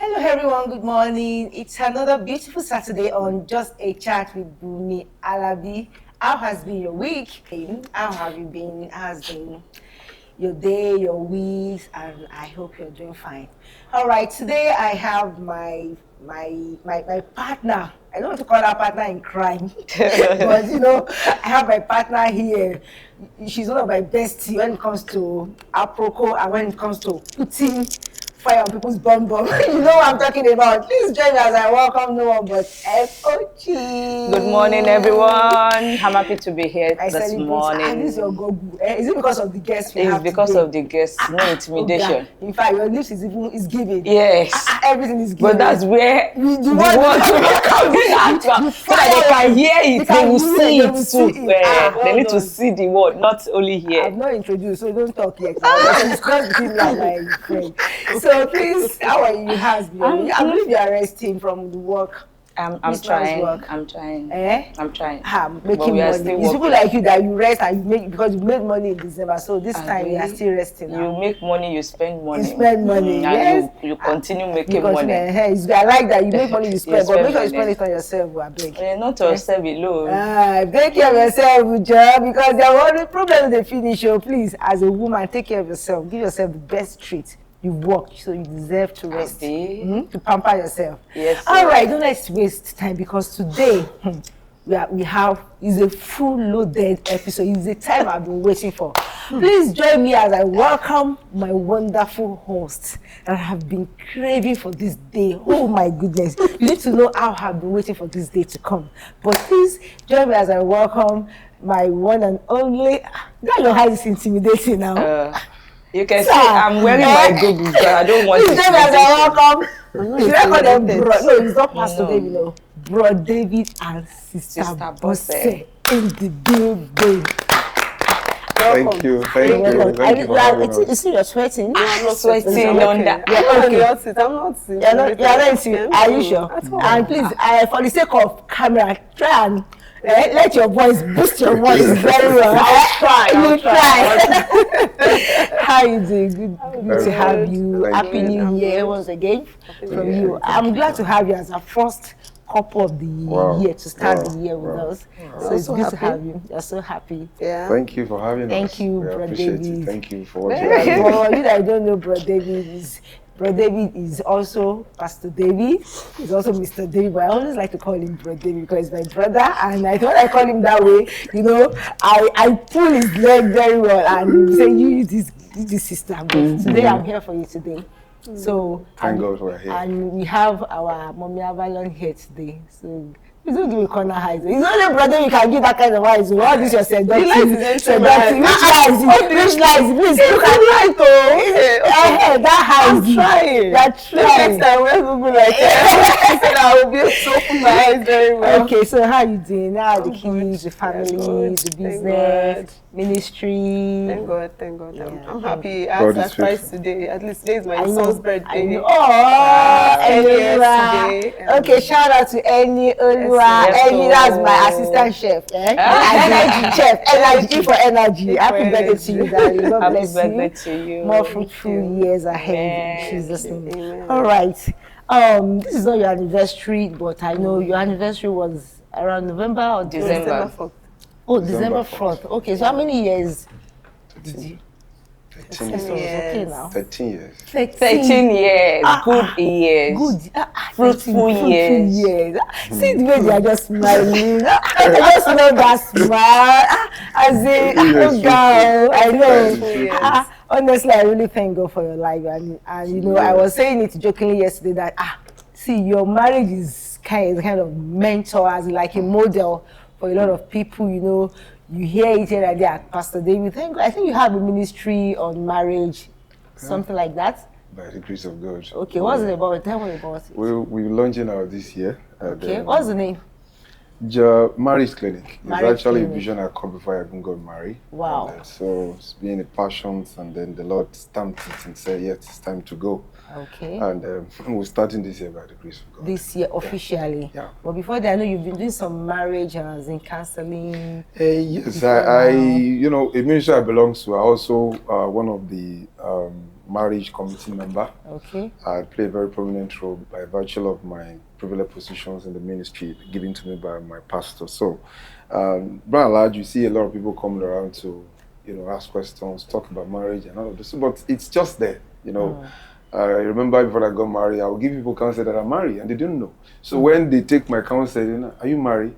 Hello everyone, good morning. It's another beautiful Saturday on Just a Chat with Bumi Alabi. How has been your week? How have you been? How has been your day, your week? And I hope you're doing fine. All right, today I have my partner. I don't want to call her partner in crime, but I have my partner here. She's one of my besties when it comes to apropos and when it comes to putting fire on people's bum. You know what I'm talking about. Please join me as I welcome no one but FOG. Good morning, everyone. I'm happy to be here this morning. And this is your go-go. Is it because of the guests we have today? It's because of the guests, no intimidation. Okay. In fact, your lips is giving. Yes. Everything is giving. But that's where the word coming out from. So that they can hear it, they will see it too. They need to see the word, not only hear. I'm not introduced, so don't talk yet. It's just between me and my friend. So please, how are you? I believe you are resting from the work. I'm trying. I'm trying. Making money. It's people like you that you rest and you make because you made money in December. So this time you are still resting. You make money, you spend money. You spend money. Yes. And you continue making money. I like that. You make money, you spend, but make sure you spend it on yourself. I beg. Not on yourself alone. Take care of yourself, Joe, because there are only problems they finish. So please, as a woman, take care of yourself. Give yourself the best treat. You work, so you deserve to rest, to pamper yourself. Yes. All right, don't let's waste time because today we have is a full loaded episode. It's the time I've been waiting for. Please join me as I welcome my wonderful host that I have been craving for this day. Oh my goodness! You need to know how I've been waiting for this day to come. But please join me as I welcome my one and only. I don't know how it's intimidating now. You can see I'm wearing my goggles, but I don't want to. Please join me as I welcome. Should I call them bro? No, it's not Pastor David, Bro David and Sister Bosse in the building. Thank you. Thank you for having us. You see, you're sweating. I'm not sweating on that. I'm not. Are you sure? And please, for the sake of camera, try and let your voice boost your voice very well. I'll try. How you doing? Good to have you. Happy New Year once again from you. I'm glad to have you as our first couple of the year to start the year with us. So it's good to have you. You're so happy. Yeah. Thank you for having us. Thank you, Bro David. Thank you for what you are doing. For you that don't know, Bro David is also Pastor David. He's also Mr. David, but I always like to call him Bro David because he's my brother, and when I call him that way, I pull his leg very well and say, you use this sister. But today I'm here for you today. So thank God we're here. And we have our Mommy Avalon here today. So please don't give me corner eyes. It's only brother you can give that kind of eyes. What is your seductive? Which lies? Please look at light. That eyes. I'm trying. That's trying. Next time when people like that, I will be so open my eyes very well. Okay, so how you doing? Now the kids, the family, the business, ministry. Thank God. Yeah. I'm happy. I had surprise today. At least today is my son's birthday. Today. Okay, shout out to Annie Olua. Annie, that's my assistant chef. Energy for energy. Happy birthday to you, darling. God bless you. More fruitful years ahead in Jesus' name. All right. This is not your anniversary, but I know your anniversary was around November or December 4th. Oh, December 4th. Okay, so how many years did you? 13 years. Okay now. 13 years. 13 years. Good years. Good. Fruitful years. See the way they are just smiling. I just love that smile. As a girl, I know. Honestly, I really thank God for your life. And I was saying it jokingly yesterday that, see, your marriage is kind of mentor, as like a model for a lot of people, you hear it here and there. Pastor David, I think you have a ministry on marriage, something like that. By the grace of God. Okay, what's it about? Tell me about it. We're launching out this year. Okay, what's the name? Marriage Clinic. Marriage It's actually clinic. a vision I caught before I even got married. Wow. So it's been a passion, and then the Lord stamped it and said, yes, it's time to go. Okay. And we're starting this year by the grace of God. This year, officially. Yeah. But before that, I know you've been doing some marriage as in counseling. Yes, I a ministry I belong to. I also one of the marriage committee member. Okay. I play a very prominent role by virtue of my privileged positions in the ministry given to me by my pastor. So, by and large, you see a lot of people coming around to, ask questions, talk about marriage and all of this. But it's just there, I remember before I got married, I would give people counsel that I'm married, and they didn't know. So when they take my counsel, are you married?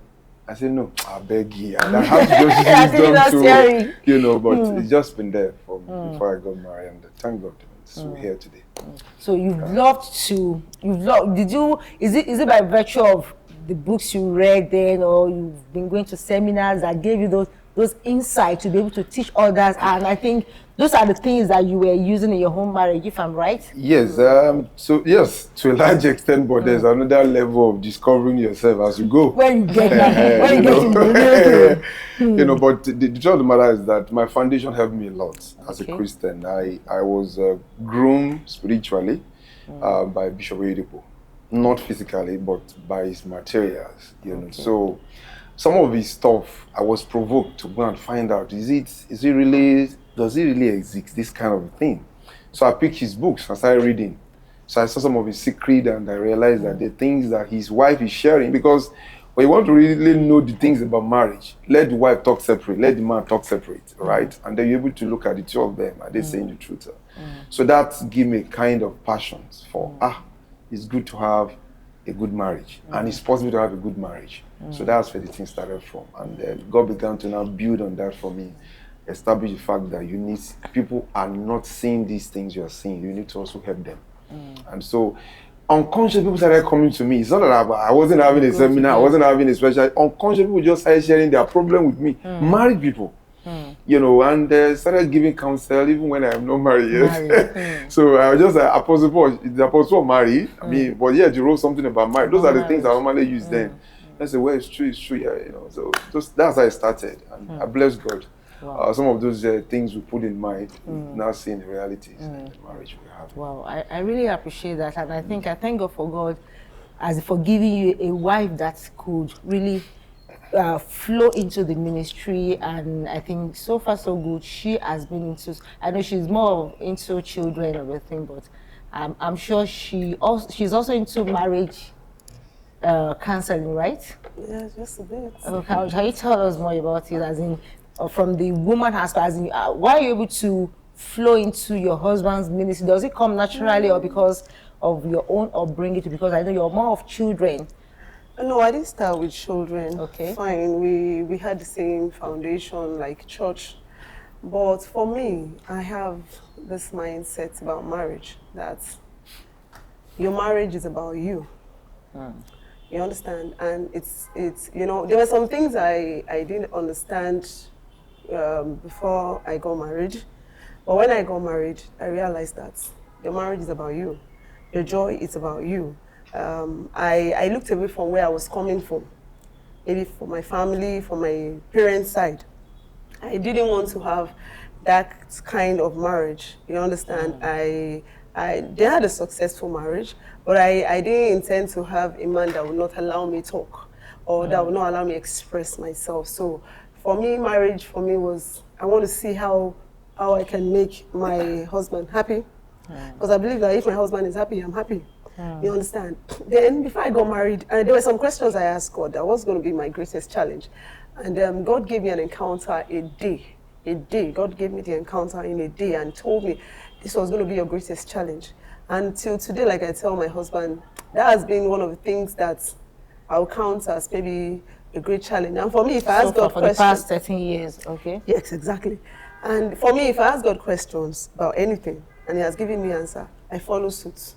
I say, no, I beg you. And I have to just use them to, but it's just been there for me before I got married, and thank God, we're here today. So is it by virtue of the books you read then, or you've been going to seminars that gave you those insights to be able to teach others? And I think those are the things that you were using in your home marriage, if I'm right? Yes, so yes, to a large extent, but there's another level of discovering yourself as you go. When you get that, but the truth of the matter is that my foundation helped me a lot as a Christian. I was groomed spiritually by Bishop Oyedepo, not physically, but by his materials, So some of his stuff, I was provoked to go and find out, does it really exist, this kind of thing? So I picked his books and started reading. So I saw some of his secret, and I realized that the things that his wife is sharing, because when you want to really know the things about marriage, let the wife talk separate, let the man talk separate, right? And then you're able to look at the two of them, are they saying the truth? So that gave me a kind of passion for, it's good to have a good marriage, and it's possible to have a good marriage. So that's where the thing started from. And then God began to now build on that for me, establish the fact that people are not seeing these things you are seeing. You need to also help them. And so unconscious people started coming to me. It's not that I wasn't having a seminar, I wasn't having a special. Unconscious people just started sharing their problem with me. Married people. And started giving counsel even when I'm not married yet. So I was just like, Apostle Paul, the Apostle married. But yeah, you wrote something about marriage. Those are the things I normally use then. I said, well, it's true, yeah, So that's how I started. And I bless God. Wow. Some of those things we put in mind, now seeing the realities in the marriage we have. Wow, I really appreciate that. And I thank God for God for giving you a wife that could really flow into the ministry. And I think so far so good. She has been into, I know she's more into children and everything, but I'm sure she's also into marriage counseling, right? Yeah, just a bit. Can you tell us more about it, as in from the woman aspect, as in why are you able to flow into your husband's ministry? Does it come naturally or because of your own upbringing? Because I know you're more of children. No, I didn't start with children. Okay. Fine, we had the same foundation like church. But for me, I have this mindset about marriage, that your marriage is about you. You understand? And it's there were some things I didn't understand before I got married. But when I got married, I realized that your marriage is about you. Your joy is about you. I looked away from where I was coming from, maybe from my family, from my parents' side. I didn't want to have that kind of marriage. You understand? They had a successful marriage, but I didn't intend to have a man that would not allow me talk, or that would not allow me express myself. So for me, marriage for me was, I want to see how I can make my husband happy. Because I believe that if my husband is happy, I'm happy. You understand? Then before I got married, there were some questions I asked God that was going to be my greatest challenge. And God gave me an encounter a day. God gave me the encounter in a day and told me this was going to be your greatest challenge. And till today, like I tell my husband, that has been one of the things that I'll count as maybe a great challenge. And for me, if I ask God questions... For the past 13 years, okay? Yes, exactly. And for me, if I ask God questions about anything, and He has given me answer, I follow suit.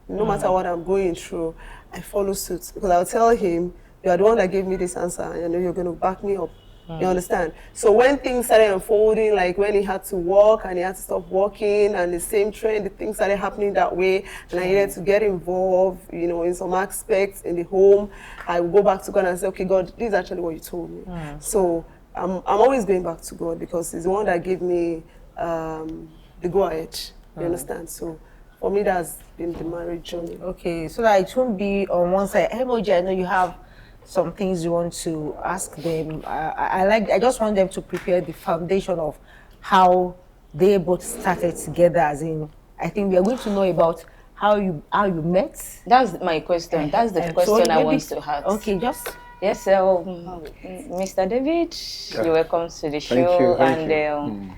No matter what I'm going through, I follow suit. Because I'll tell Him, you are the one that gave me this answer, and I know you're going to back me up. You understand? So when things started unfolding, like when he had to walk and he had to stop walking, and the same trend, the things started happening that way, and I needed to get involved, in some aspects in the home, I would go back to God and say, okay, God, this is actually what you told me. So I'm always going back to God, because He's the one that gave me the go-ahead. You understand? So for me, that's been the marriage journey. Okay, so that it won't be on one side. Emoji, I know you have some things you want to ask them. I just want them to prepare the foundation of how they both started together, as in I think we are going to know about how you met. That's my question. That's the question I want to ask. Okay, just yes. Mr. David, you're welcome to the Thank show you, thank and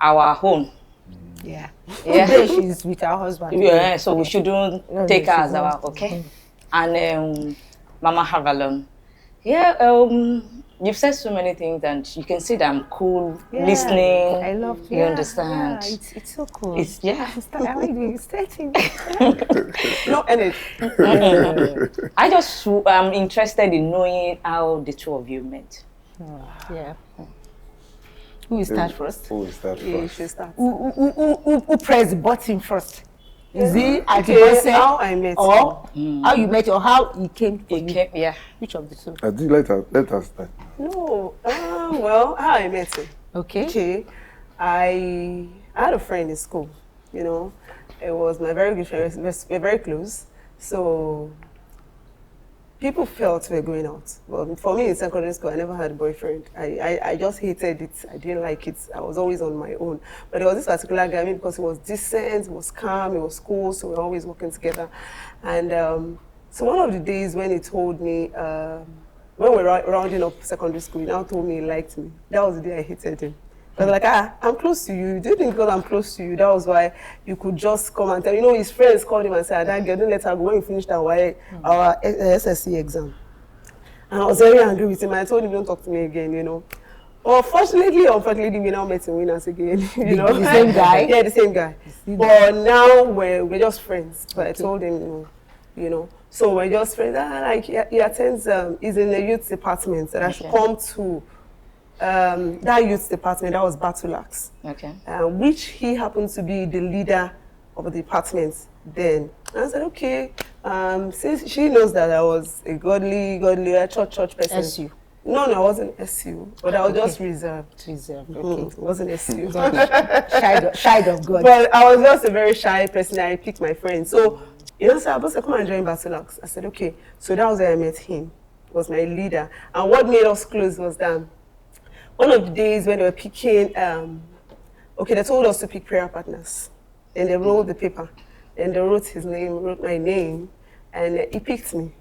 our home. yeah. Yeah. Today she's with her husband. Yeah. So we shouldn't take her as our Mm-hmm. And Mama Havalon. Yeah. You've said so many things, and you can see that I'm cool, listening. I love You understand? Yeah, it's so cool. It's yeah. I like the exciting. No energy. I just am interested in knowing how the two of you met. Yeah. Who will start first? Who will start You first? should start. Who pressed the button first? Is it at the Okay, onset, how I met or how you met, or how he came for you? Okay, yeah. Which of the two? I do let us start. No, well, how I met him. Okay. Okay, I had a friend in school, you know. It was my very good friend, we're very close. So people felt we were going out. But for me in secondary school, I never had a boyfriend. I just hated it. I didn't like it. I was always on my own. But there was this particular guy, maybe because he was decent, he was calm, he was cool, so we were always working together. And so one of the days when he told me, when we were rounding up secondary school, he now told me he liked me. That was the day I hated him. I was like, I'm close to you. Do you think because I'm close to you, that was why you could just come and tell? You know, his friends called him and said, that girl, don't let her go when we finished our SSC exam. And I was very angry with him. I told him, don't talk to me again, you know. But fortunately, unfortunately, we now met in Winners again, you know. The same guy? Yeah, the same guy. But now we're just friends. But I told him, you know. So we're just friends. Like he attends, he's in the youth department. And I should come to that youth department, that was Batulax. Okay. Which he happened to be the leader of the department then. And I said, okay, since she knows that I was a godly church person. SU. No, I wasn't SU, but I was just reserved. Reserved. Okay. It wasn't SU. Shy of God. But I was just a very shy person. I picked my friends. So, you know, so I was like, come and join Batulax. I said, okay. So that was where I met him. He was my leader. And what made us close was that one of the days when they were picking, okay, they told us to pick prayer partners. And they rolled the paper. And they wrote his name, wrote my name, and he picked me.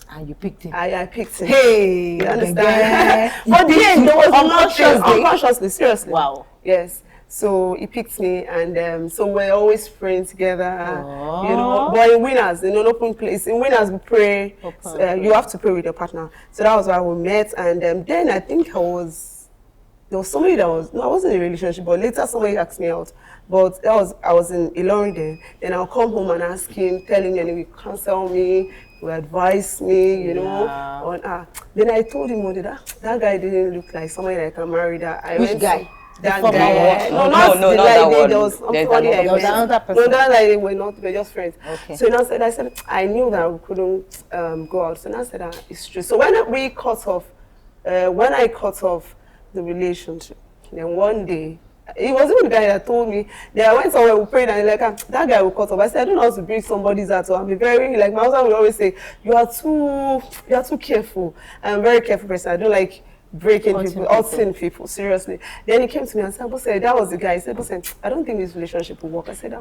And you picked him. I picked him. Hey, You understand? But picked then you there was unconsciously? unconsciously, seriously. Wow. Yes. So he picked me, and so we're always praying together, you know. But in Winners, in an open place, in Winners we pray. You have to pray with your partner. So that was why we met, and then I think there was somebody that was, no, I wasn't in a relationship, but later somebody asked me out. But I was in Ilorin then I'll come home and ask him, telling him, and he would counsel me, he would advise me, you know. On, then I told him one day that guy didn't look like somebody that I can marry. Which guy? That The guy. No, not that one. There was There's somebody I There was met. another person. No, that lady, we're just friends. Okay. So now I said, I knew that we couldn't go out. So now I said, it's true. So when I cut off the relationship, then one day, it was even the guy that told me that I went somewhere, we prayed, and like, that guy will cut off. I said, I don't know how to break somebody's heart. So I'm very, like my husband will always say, you are too careful. I'm a very careful person. I don't like breaking people, hurting people, seriously. Then he came to me and said, Boss, that was the guy. He said, Boss, I don't think this relationship will work. I said,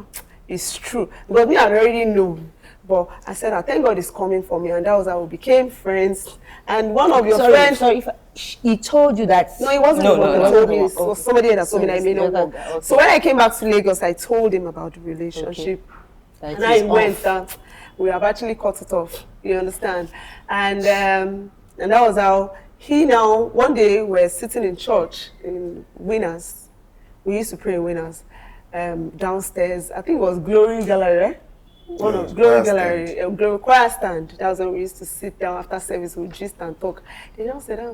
it's true. Because me, I already know. But I said, thank God it's coming for me. And that was how we became friends. And one of your friends... Sorry, he told you that... No, it wasn't the one that told me. It was somebody that told me that I made no work. Okay. So when I came back to Lagos, I told him about the relationship. Okay. And I went down. We have actually cut it off. You understand? And that was how he now, one day we're sitting in church in Winners. We used to pray in Winners. Downstairs, I think it was Glory Gallery. One of Glory Gallery, Glory Choir Stand. That was when we used to sit down after service, we gist and talk. They now said, I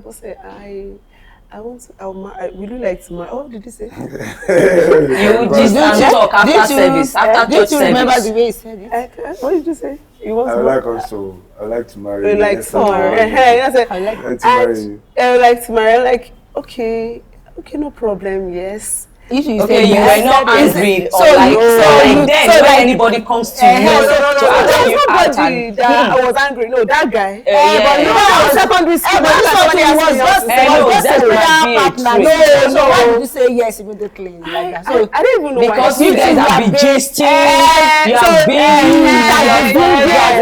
would you like to marry? Oh, did you say? You just talk after service, after church service. Did you remember the way he said it? What did you say? I like to marry you. I like to marry. I like to marry you. I like to marry. I'm like, okay, no problem, yes. If you Okay, say you yes, were not angry, so or like, you- so so like you- then so when like- anybody comes to No, you no, to ask you out Nobody and that I was angry. No, that guy. yeah. but you know I I was was secondary school. but this That's one when thing they was asked me just out. no, just that a might prayer be a partner. trick. So why did you say yes immediately like that? So I didn't even know because why. you guys you have are been big. gisting, you have been,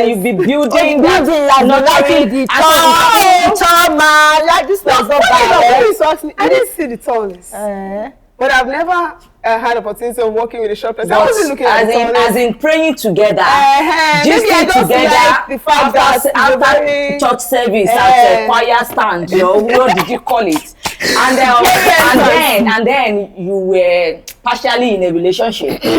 you've been building that, not liking the tall man, like this was not bad. I didn't see the tallness. But I've never had opportunity of working with a short person. I wasn't looking at the tallness. as in praying together, Maybe I gisting just together like the fact that after church service at choir stand, what did you call it? And then you were partially in a relationship. You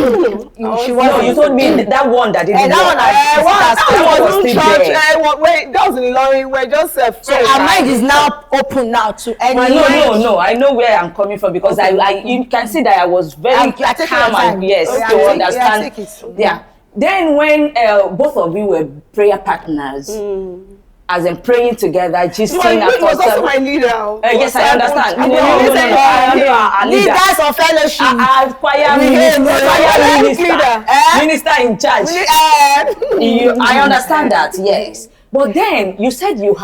told me that one that didn't work. That was in church. Wait, that was in Lorry. We're just so our mind is now open now to any. No. I know where I'm coming from because you can see that I was very calm and to understand. Yeah. Then when both of you were prayer partners, as in praying together, gisting after was also my leader. Yes, I understand. Leaders of fellowship. Choir minister in charge. I understand that, yes. But then you said you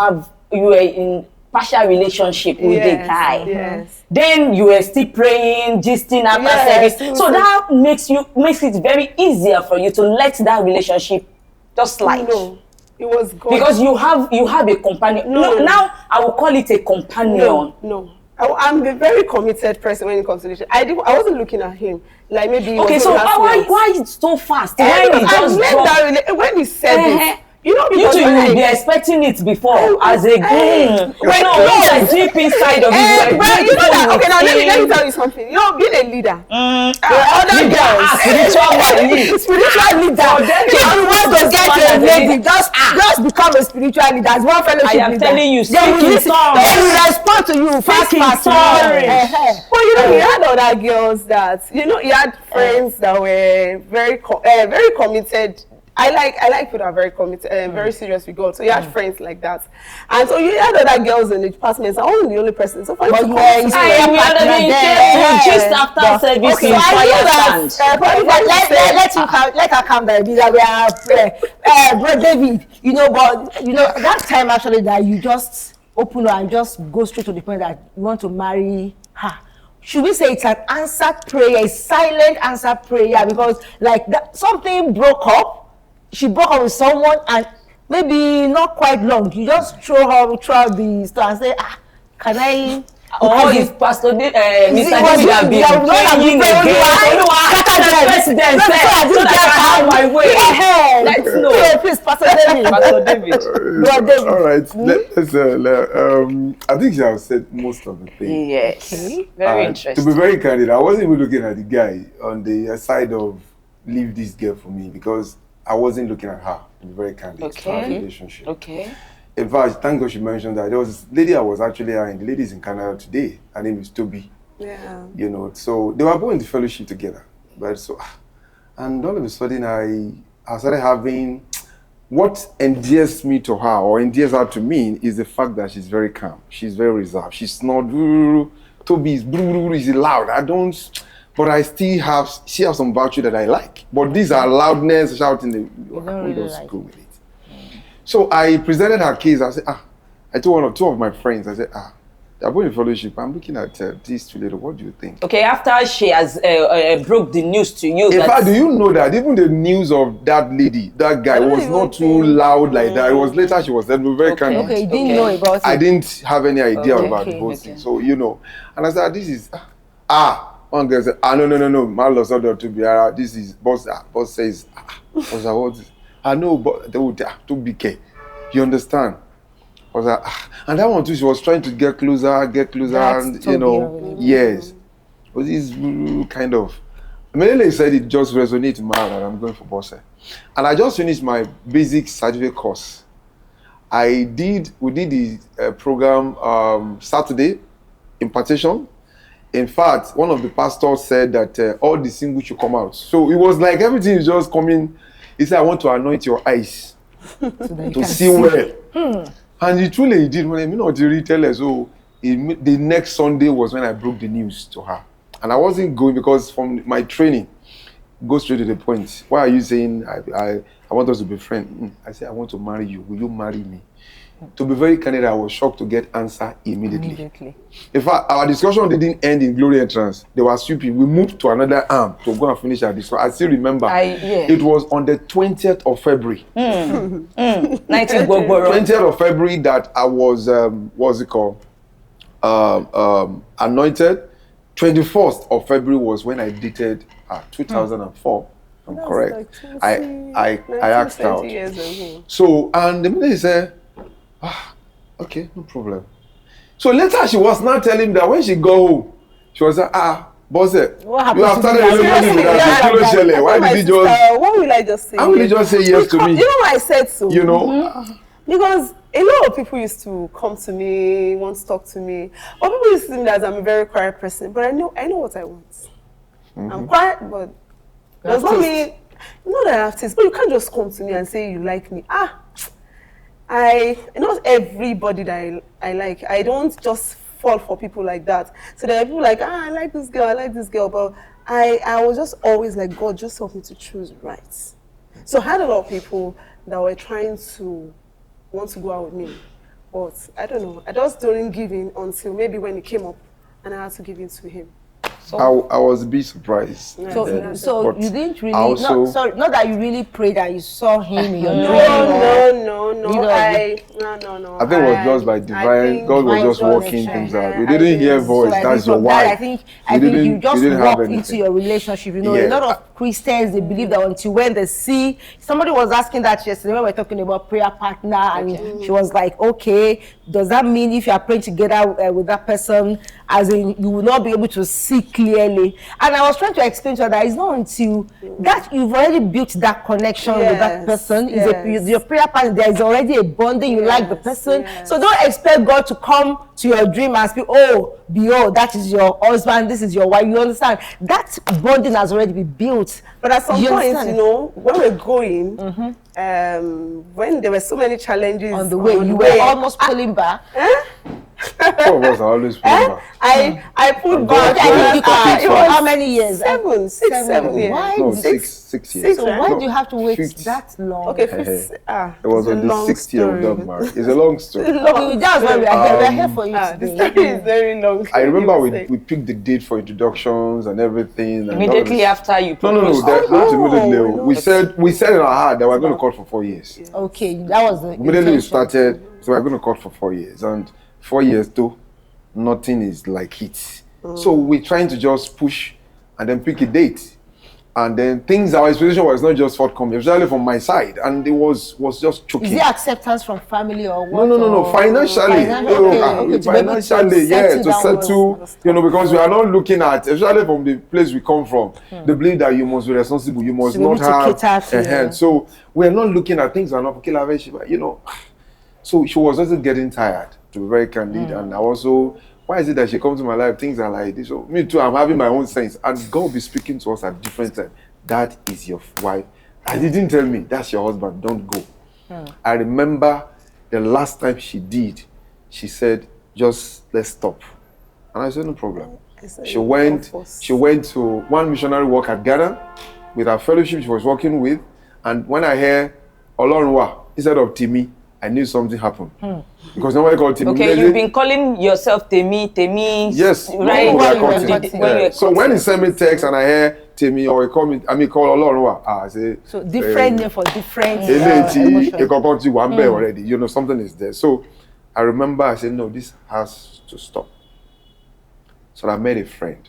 were in partial relationship with the guy. Yes. Then you were still praying, gisting after service. So that makes it very easier for you to let that relationship just slide. No. It was God. Because you have a companion. No, now I will call it a companion. No. I'm a very committed person when it comes to this. I wasn't looking at him like maybe. Okay, so why is it so fast? When he said it. You know, you two will be expecting it before as a groom. It's deep inside of you. But you know that. Okay, now let me tell you something. You know, being a leader. Other girls, spiritual leader. If you want to get a lady, just become a spiritual leader. As one fellowship leader. I am telling you, they will respond to you fast. But you know, he had other girls that he had friends that were very committed. I like people that are very committed and very serious with God. So you had friends like that. And so you had other girls in the departments. I wasn't the only person. So for you to just after service in fire stand. Let her come there. We are Bro David, but that time actually that you just open up and just go straight to the point that you want to marry her. Should we say it's an answered prayer, a silent answered prayer? Because something broke up. She broke up with someone and maybe not quite long. You just throw her throughout the store and say, can I? Or if Pastor Mr. David have been praying again, president said, so that I have my way. Let's know. Please, Pastor David. Pastor David. All right. I think she has said most of the things. Yes. Okay. Very interesting. To be very candid, I wasn't even looking at the guy on the side of leave this girl for me because I wasn't looking at her, to be very candid. Okay. Our relationship. Okay. In fact, thank God she mentioned that there was this lady I was actually hiring. The lady is in Canada today. Her name is Toby. Yeah. So they were both in the fellowship together. And all of a sudden I started having what endears me to her or endears her to me is the fact that she's very calm. She's very reserved. She's not Toby is loud. But I still she has some virtue that I like. But these are loudness, shouting. I don't just go with it. So I presented her case. I said, I told two of my friends, I said, they're going to fellowship. I'm looking at these two ladies. What do you think? Okay, after she has broke the news to you. In fact, do you know that even the news of that lady, that guy was not too loud like that. It was later she was very kind of. Okay, you didn't know about it. I didn't have any idea about the whole thing. So, and I said, this is, one girl said, no, my loss not to be, this is, boss says, what is I know, but they would to be care. You understand? I was and that one too, she was trying to get closer, that's and yes. But this kind of. Immediately said it just resonated in my heart that I'm going for boss. And I just finished my basic certificate course. We did the program Saturday, impartation. In fact, one of the pastors said that all the singles should come out. So it was like everything is just coming. He said, I want to anoint your eyes to see well. And he truly did. When I mean, not really tell her. So the next Sunday was when I broke the news to her. And I wasn't going because from my training, go straight to the point. Why are you saying I want us to be friends? I said, I want to marry you. Will you marry me? To be very candid, I was shocked to get answer immediately. In fact, our discussion didn't end in glory entrance. They were sweeping. We moved to another arm to go and finish our discussion. I still remember. It was on the 20th of February. 20th of February that I was, what's it called? Anointed. 21st of February was when I dated 2004. I'm correct. Like I asked out. So, and the minute he said, okay, no problem. So later she was now telling me that when she go home, she was like, boss, you have started relationship with us. Why did you just? What will I just say? How will you just say yes to me? You know why I said so? You know, because a lot of people used to come to me, want to talk to me. But people used to think that I'm a very quiet person. But I know what I want. I'm quiet, but does not mean that I have taste. But you can't just come to me and say you like me. Not everybody that I like. I don't just fall for people like that. So there are people like, I like this girl, but I was just always like, God, just help me to choose right. So I had a lot of people that were trying to want to go out with me, but I don't know. I just didn't give in until maybe when it came up, and I had to give in to him. So I was a bit surprised. So you didn't really, not that you really prayed and you saw him in your dream. No. I think it was just by divine, God was just working things out. We didn't hear voice, that's your wife. I think you just walked into your relationship. You know, a lot of Christians, they believe that until when they see, somebody was asking that yesterday when we were talking about prayer partner, and she was like, okay, does that mean if you are praying together with that person, as in you will not be able to see clearly? And I was trying to explain to her that it's not until that you've already built that connection with that person, is your prayer partner, there is already a bonding, you like the person. So don't expect God to come to your dream and speak, behold, that is your husband, this is your wife. You understand? That bonding has already been built. But at some point, when we're going, when there were so many challenges on the way, you were almost pulling back. Four of us are always pulling back. I pulled back. It was how many years? 7 years. Why? No, 6 years. So why do you have to wait that long? Okay, it was on the 6th year of that marriage. It's a long story. That's why we are here. We are here for you today. The story is very long. I remember we picked the date for introductions and everything. Immediately after you proposed. Not immediately. We said in our heart that we're going to court for 4 years. Okay, that was the immediately we started, so we're going to court for 4 years. And 4 years too, nothing is like it. So we're trying to just push and then pick a date. And then our expectation was not just forthcoming, especially from my side. And it was just choking. Is there acceptance from family or what? No. Financially. Financially, to settle, because we are not looking at, especially from the place we come from, they believe that you must be responsible, you must not have a hand. So we're not looking at things are not okay, So she was also getting tired, to be very candid. And I also, why is it that she comes to my life, things are like this? So me too, I'm having my own sense. And God will be speaking to us at different times. That is your wife. And he didn't tell me, that's your husband, don't go. I remember the last time she did, she said, just let's stop. And I said, no problem. She went to one missionary work at Ghana with her fellowship she was working with. And when I hear Olorunwa instead of Timi, I knew something happened. Because nobody called Timi. Okay, you've been calling yourself Temi. Yes, right. So when he sent me text and I hear Temi or he call Olorunwa, I say. So different name for different already. Something is there. So I remember I said, no, this has to stop. So I met a friend,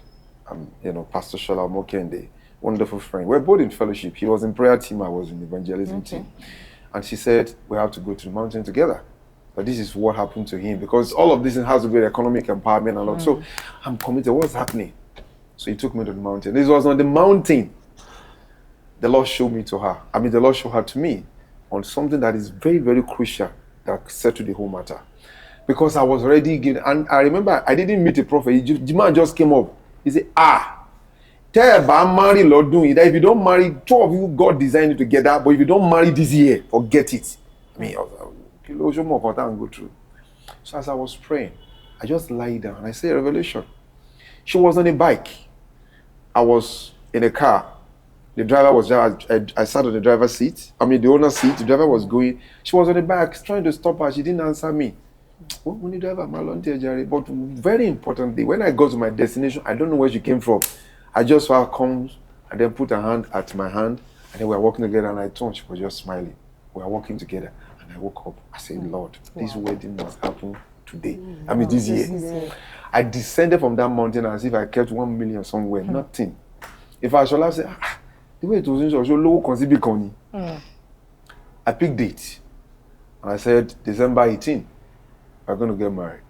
Pastor Shola Mokende, wonderful friend. We're both in fellowship. He was in prayer team, I was in evangelism team. And she said, we have to go to the mountain together. But this is what happened to him. Because all of this has to be economic empowerment and all. So I'm committed. What's happening? So he took me to the mountain. This was on the mountain. The Lord showed me to her. The Lord showed her to me on something that is very, very crucial that settled the whole matter. Because I was already given, and I remember I didn't meet a prophet. The man just came up. He said, tell about marry Lord doing that. If you don't marry, 2 of you, God designed you together. But if you don't marry this year, forget it. I was like, go through. So as I was praying, I just lie down and I say revelation. She was on a bike I was in a car. The driver was there. I sat on the driver's seat. I mean, the owner's seat. The driver was going. She was on the back trying to stop her. She didn't answer me. When the driver, but very importantly, when I got to my destination, I don't know where she came from. I just saw her come and then put her hand at my hand, and then we were walking together. And I turned. She was just smiling. We were walking together, and I woke up. I said, "Lord, this wedding must happen today. I mean, this year." I descended from that mountain as if I kept 1 million somewhere. Nothing. If I should have said, the way it was so low, I picked date. And I said, December 18, we're going to get married.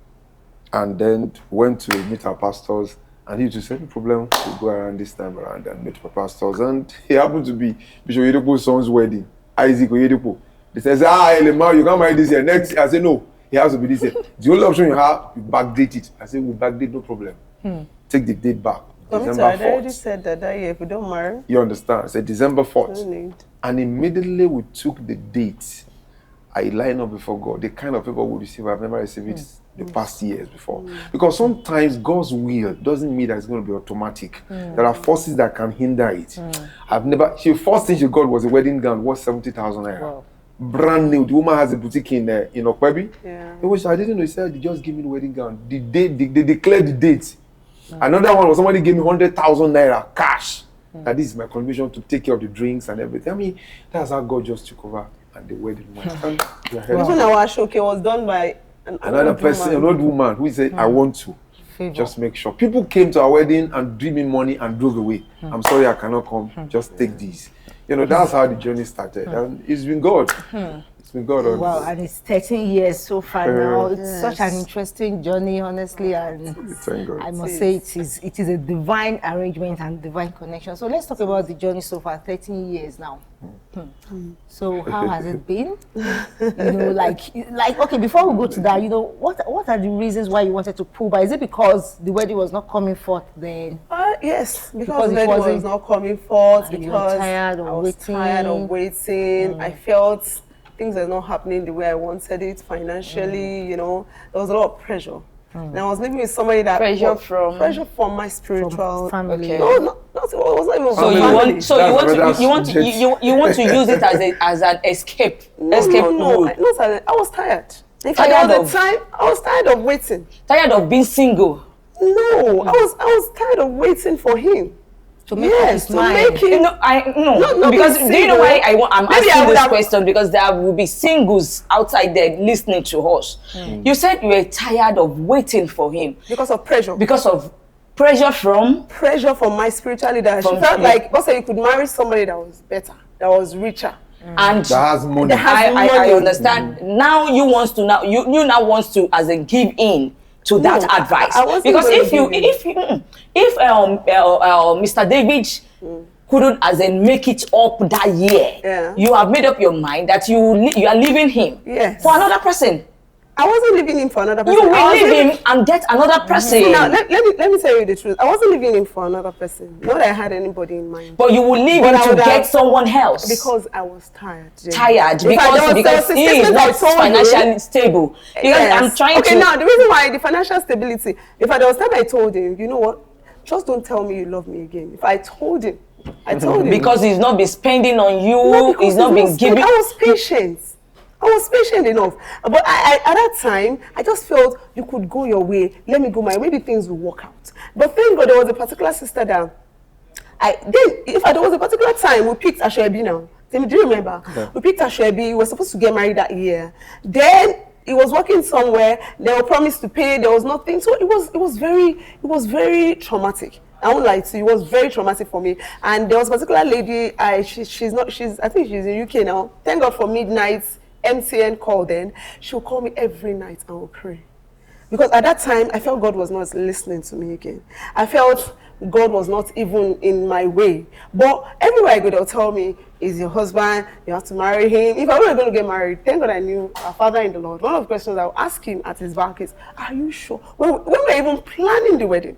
And then went to meet our pastors. And he just said, no problem, we'll go around this time around and meet our pastors. And it happened to be Bishop Oyedepo's son's wedding, Isaac Oyedepo. They said, Elema, you can't marry this year. Next year. I said, no, it has to be this year. The only option you have, you backdate it. I said, we'll backdate, no problem. Take the date back. December 4th. I already said that year, if we don't marry. You understand? I said December 4th. No need. And immediately we took the date. I lined up before God. The kind of people we receive, I've never received it the past years before. Because sometimes God's will doesn't mean that it's going to be automatic. There are forces that can hinder it. The first thing she got was a wedding gown worth 70,000 naira. Wow. Brand new. The woman has a boutique in Okwebi. Yeah. I didn't know. He said, they just give me the wedding gown. The date, they declared the date. Another one was somebody gave me 100,000 naira cash. That this is my contribution to take care of the drinks and everything. I mean, that's how God just took over and the wedding went. Even our showcase was done by another person, an old woman who said, I want to. Just make sure. People came to our wedding and drew me money and drove away. I'm sorry I cannot come. Just take these. That's how the journey started. And it's been God. It's been God. Wow, and it's 13 years so far now. It's such an interesting journey, honestly, and Thank God. I must say it is a divine arrangement and divine connection. So let's talk about the journey so far, 13 years now. So how has it been? Okay, before we go to that, what are the reasons why you wanted to pull back? Is it because the wedding was not coming forth then? Yes, because the wedding was not coming forth, because I was tired of waiting. I felt things are not happening the way I wanted it financially, there was a lot of pressure. And I was living with somebody that pressure from my spiritual family. Okay. No, it was not even you want to use it as an escape. No, I was tired. In fact, I was tired of waiting. Tired of being single. No, I was tired of waiting for him. To make him because do you know why I'm asking this question? Because there will be singles outside there listening to us. You said you were tired of waiting for him because of pressure. Because of pressure from my spiritual leader. She felt like also you could marry somebody that was better, that was richer, and that has money. I understand. Now you want to as a give in to that advice, because if Mr. David couldn't as in make it up that year, you have made up your mind that you are leaving him for another person. I wasn't leaving him for another person. You will leave him and get another person. Now, let me tell you the truth. I wasn't leaving him for another person. Not that I had anybody in mind. But you will leave him to get someone else. Because I was tired. Tired because he is not financially stable. Because I'm trying to... Okay, now the reason why the financial stability, if there was time I told him, you know what, just don't tell me you love me again. If I told him. Because he's not been spending on you, he's not been giving... I was patient. I was patient enough, but at that time, I just felt you could go your way. Let me go my way. Maybe things will work out. But thank God there was a particular sister that there was a particular time we picked Ashwebi now. Do you remember? Yeah. We picked Ashwebi. We were supposed to get married that year. Then he was working somewhere. They were promised to pay. There was nothing. So it was very traumatic. I won't lie to you, it was very traumatic for me. And there was a particular lady. I think she's in UK now. Thank God for midnight. MTN call then, she'll call me every night and we'll pray. Because at that time, I felt God was not listening to me again. I felt God was not even in my way. But everywhere I go, they'll tell me, is your husband, you have to marry him. If I were going to get married, thank God I knew our Father in the Lord. One of the questions I'll ask him at his back is, are you sure? When we're even planning the wedding,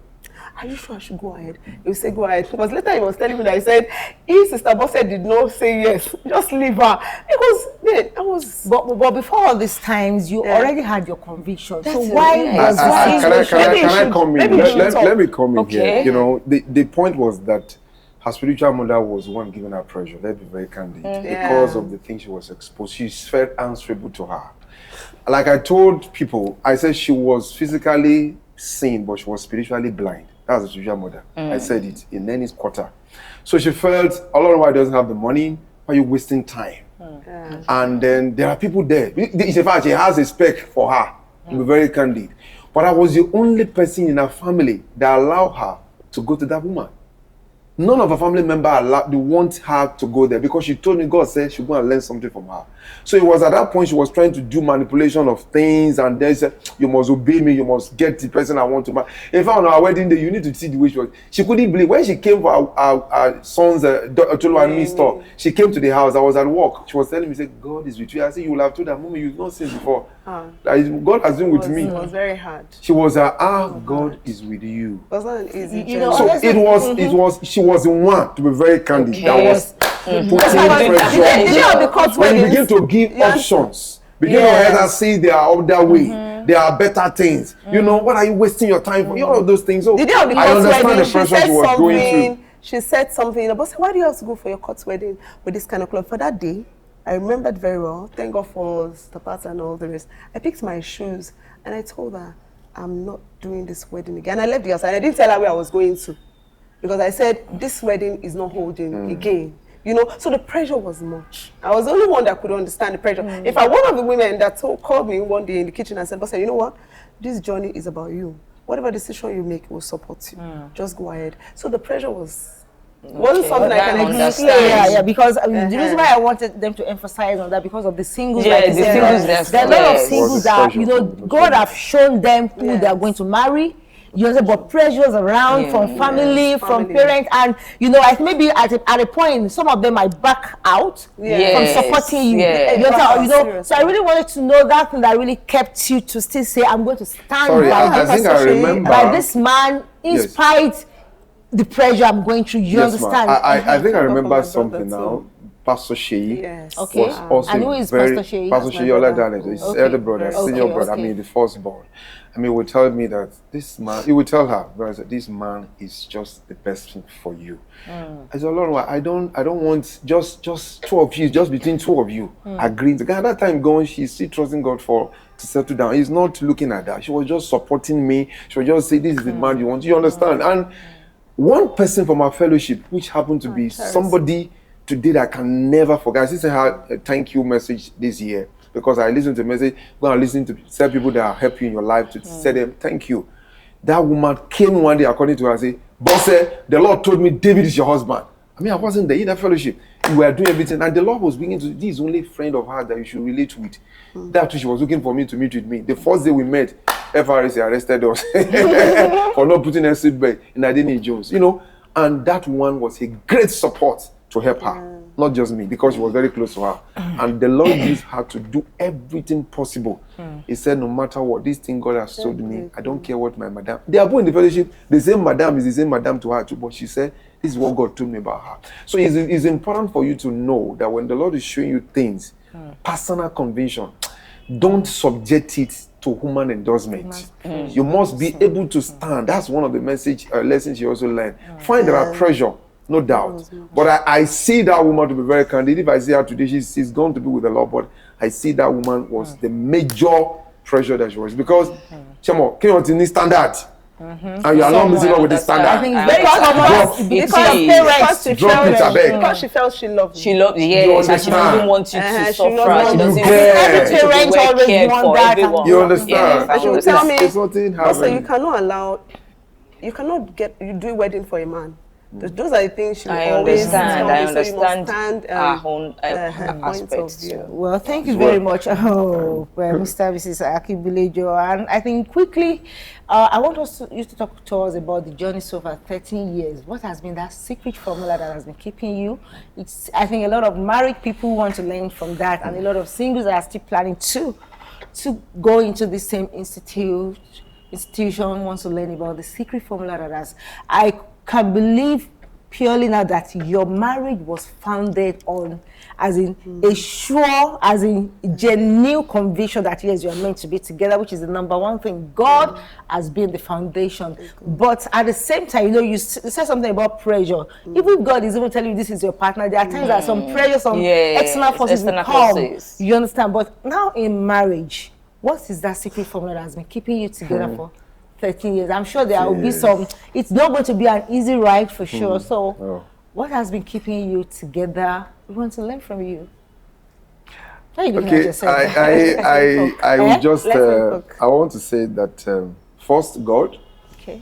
are you sure I should go ahead? He would say, go ahead. Because later he was telling me that he said, if Sister Bosse did not say yes, just leave her. Because did. I was. But before all these times, you already had your conviction. So why was Can I come in? Let me come in here. Okay. You know, the point was that her spiritual mother was the one giving her pressure. Let's be very candid. Because of the things she was exposed, she felt answerable to her. Like I told people, I said she was physically sane, but she was spiritually blind. That's the spiritual mother. I said it in Nenny's quarter. So she felt, a lot of why doesn't have the money, why are you wasting time? And then there are people there. It's a fact, she has a spec for her, to be very candid. But I was the only person in her family that allowed her to go to that woman. None of her family members they want her to go there because she told me God said she was going to learn something from her. So it was at that point she was trying to do manipulation of things, and then said, you must obey me, you must get the person I want to marry. In fact, on our wedding day, you need to see the way she was. She couldn't believe when she came for our son's Tolu and me store. She came to the house. I was at work. She was telling me, say, God is with you. I said, you will have told that moment you've not seen before. God has been with me. It was very hard. She was God is with you. It wasn't an easy. So she was the one, to be very candid, that was putting pressure. When you begin to give options, begin to let her see there are other way, there are better things. You know, what are you wasting your time for? All of those things. So I understand the pressure she was going through. She said something, but why do you have to go for your court wedding with this kind of cloth? For that day, I remembered very well. Thank God for the parts and all the rest. I picked my shoes and I told her, I'm not doing this wedding again. I left the house and I didn't tell her where I was going to. Because I said, this wedding is not holding again. You know, so the pressure was much. I was the only one that could understand the pressure. In fact, one of the women that called me one day in the kitchen and said, Boss, you know what? This journey is about you. Whatever decision you make will support you. Just go ahead. So the pressure wasn't something I can explain. Yeah, because the reason why I wanted them to emphasize on that because of the singles. Yeah, like the singles. There are a lot of singles that, you know, God have shown them who they are going to marry. You know, but pressures around from family, from parents, and you know, like maybe at a point, some of them might back out from supporting you. You know, so I really wanted to know that thing that really kept you to still say, "I'm going to stand by this man, in spite the pressure I'm going through." You understand? I think I remember something now. Pastor Sheyi was also and who is very Pastor Sheyi? Pastor Sheyi Oladale, his elder brother, senior brother. I mean, the firstborn. I mean, he would tell me that this man. He would tell her, brother, this man is just the best thing for you. I said, Lord, I don't want just two of you, just between two of you, agreeing. At that time, going, she's still trusting God to settle down. He's not looking at that. She was just supporting me. She would just say, this is the man you want. You understand? And one person from our fellowship, which happened to be somebody today that I can never forget. I just sent her a thank you message this year because I listened to the message. Go and listen to tell people that help you in your life to say them thank you. That woman came one day, according to her, and said, Boss, the Lord told me David is your husband. I mean, I wasn't there in that fellowship. We were doing everything, and the Lord was beginning to. This is only friend of hers that you should relate with. That's why she was looking for me to meet with me. The first day we met, FRC arrested us for not putting a seatbelt in Adini Jones. You know, and that one was a great support to help her, not just me, because she was very close to her. And the Lord used her to do everything possible. He said, no matter what, this thing God has told me, I don't care what my madam. They are both in the fellowship. The same madam is the same madam to her too, but she said, this is what God told me about her. So it's important for you to know that when the Lord is showing you things, personal conviction, don't subject it to human endorsement. You must be able to stand. That's one of the lessons you also learn. Find there are pressure. No doubt. But I see that woman to be very candid. If I see her today, she's going to be with the Lord. But I see that woman was the major pressure that she was. Because, Chamo, can you standard? And you are not missing out with the standard. I think it's because she felt she loved me. She loved and she doesn't want you to suffer. Every parent always want that. You understand? And she would tell me, also, you cannot do a wedding for a man. Those are the things she I always understand. tell me. I understand So you must stand our own point aspects of view. too. Well, thank you very much, Mr. and Mrs. akinbulejo. And I think quickly, I want you to talk to us about the journey so far, 13 years. What has been that secret formula that has been keeping you? I think a lot of married people want to learn from that, and a lot of singles are still planning to go into the same institution, wants to learn about the secret formula that has. I can believe purely now that your marriage was founded on, as in a sure, as in genuine conviction that yes, you are meant to be together, which is the number one thing. God has been the foundation. But at the same time, you know, you said something about pressure. Even if God is even telling you this is your partner, there are times that some pressure, some external forces will come. You understand? But now in marriage, what is that secret formula that has been keeping you together for 13 years? I'm sure there will be some, it's not going to be an easy ride for sure. So what has been keeping you together? We want to learn from you. How are you looking at yourself? I will just, I want to say that first, God. Okay.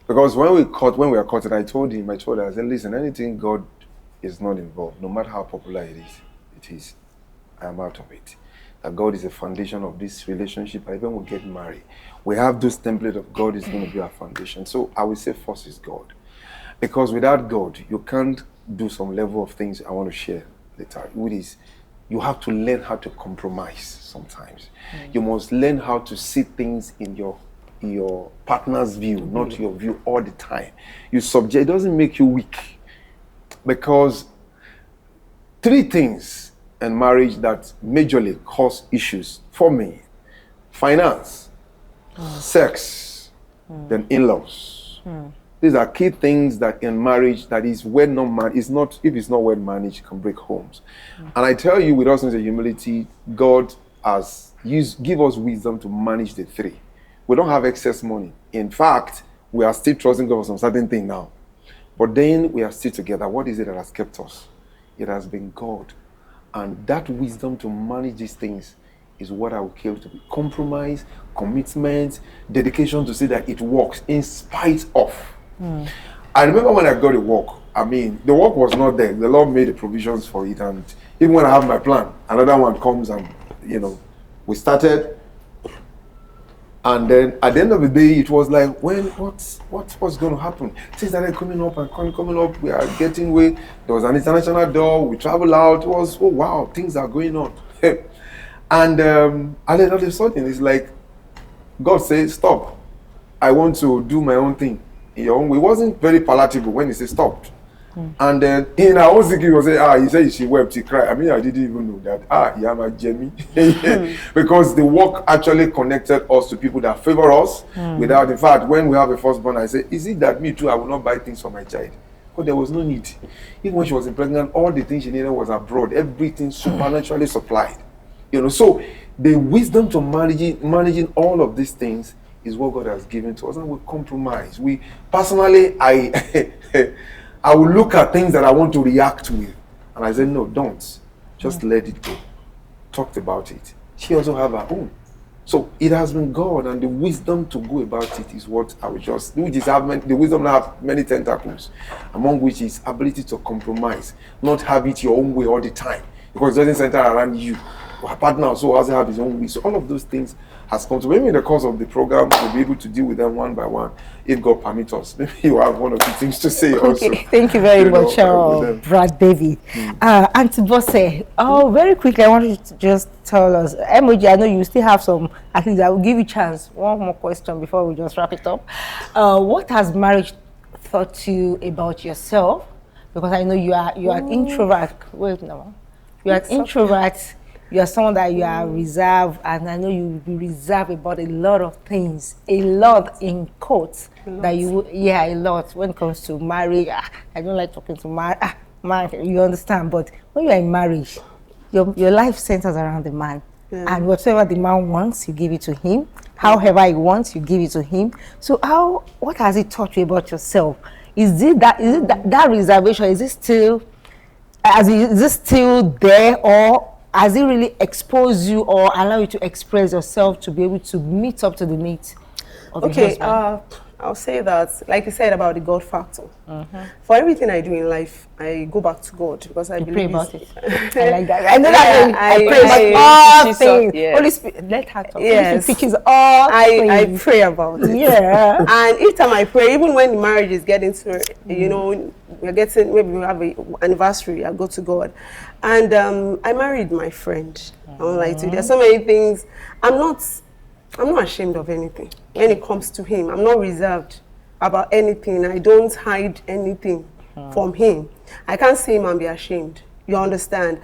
Because when we were caught, and I told her, I said, listen, anything God is not involved, no matter how popular it is, I am out of it. That God is the foundation of this relationship. And even when we get married, we have this template of God is going to be our foundation. So I will say first is God. Because without God, you can't do some level of things I want to share later. Which is, you have to learn how to compromise sometimes. You must learn how to see things in your partner's view, not your view all the time. It doesn't make you weak. Because 3 things in marriage that majorly cause issues for me: finance, sex, then in-laws. These are key things that in marriage that is well not managed. If it's not well managed, it can break homes. And I tell you, with all sense of humility, God has give us wisdom to manage the 3. We don't have excess money. In fact, we are still trusting God for some certain thing now. But then we are still together. What is it that has kept us? It has been God. And that wisdom to manage these things is what I will kill to be. Compromise, commitment, dedication to see that it works in spite of. I remember when I got a work, I mean, the work was not there. The Lord made the provisions for it. And even when I have my plan, another one comes and, you know, we started. And then at the end of the day, it was like, what's going to happen? Things started coming up and coming up. We are getting way. There was an international door. We traveled out. It was, oh wow, things are going on. And then all of a sudden, it's like, God says, stop. I want to do my own thing. In your own way. It wasn't very palatable when he said stopped. And then in our own thinking, he said she wept, she cried. I mean, I didn't even know that. Yama Jemmy. Because the work actually connected us to people that favor us. Without, in fact, when we have a firstborn, I say, is it that me too, I will not buy things for my child? But there was no need. Even when she was pregnant, all the things she needed was abroad. Everything supernaturally supplied. You know, so the wisdom to managing all of these things is what God has given to us, and we compromise. We personally, I will look at things that I want to react with, and I say, no, don't. Just let it go. Talked about it. She also have her own. So it has been God, and the wisdom to go about it is what I will just, which is the wisdom to have many tentacles, among which is ability to compromise, not have it your own way all the time, because it doesn't center around you. Our partner also has to have his own way. So all of those things has come to maybe in the course of the program we'll be able to deal with them one by one if God permits us. Maybe you have one or two things to say also. Okay, thank you very much, Brad David. Auntie Bosse, very quickly, I want you to just tell us, Emoji, I know you still have some, at least I will give you a chance. One more question before we just wrap it up. What has marriage taught you about yourself? Because I know you are an introvert. Wait, no. You are an introvert. You are someone that you are reserved, and I know you will be reserved about a lot of things, a lot in quotes that you, a lot when it comes to marriage. I don't like talking to man, you understand, but when you are in marriage, your life centers around the man, and whatever the man wants, you give it to him. However he wants, you give it to him. So what has it taught you about yourself? Is it that reservation? Is it still there, or has it really exposed you or allow you to express yourself to be able to meet up to the needs of your husband? I'll say that, like you said about the God factor. For everything I do in life, I go back to God because I believe pray about it. I like that. I know that I pray about all things. Holy Spirit, let her talk. Yes. Holy Spirit all things. I pray about it. Yeah. And each time I pray, even when the marriage is getting to, you know, maybe we have an anniversary, I go to God. And I married my friend. I won't lie to you. There's so many things. I'm not ashamed of anything. When it comes to him, I'm not reserved. about anything. I don't hide anything from him. I can't see him and be ashamed. You understand?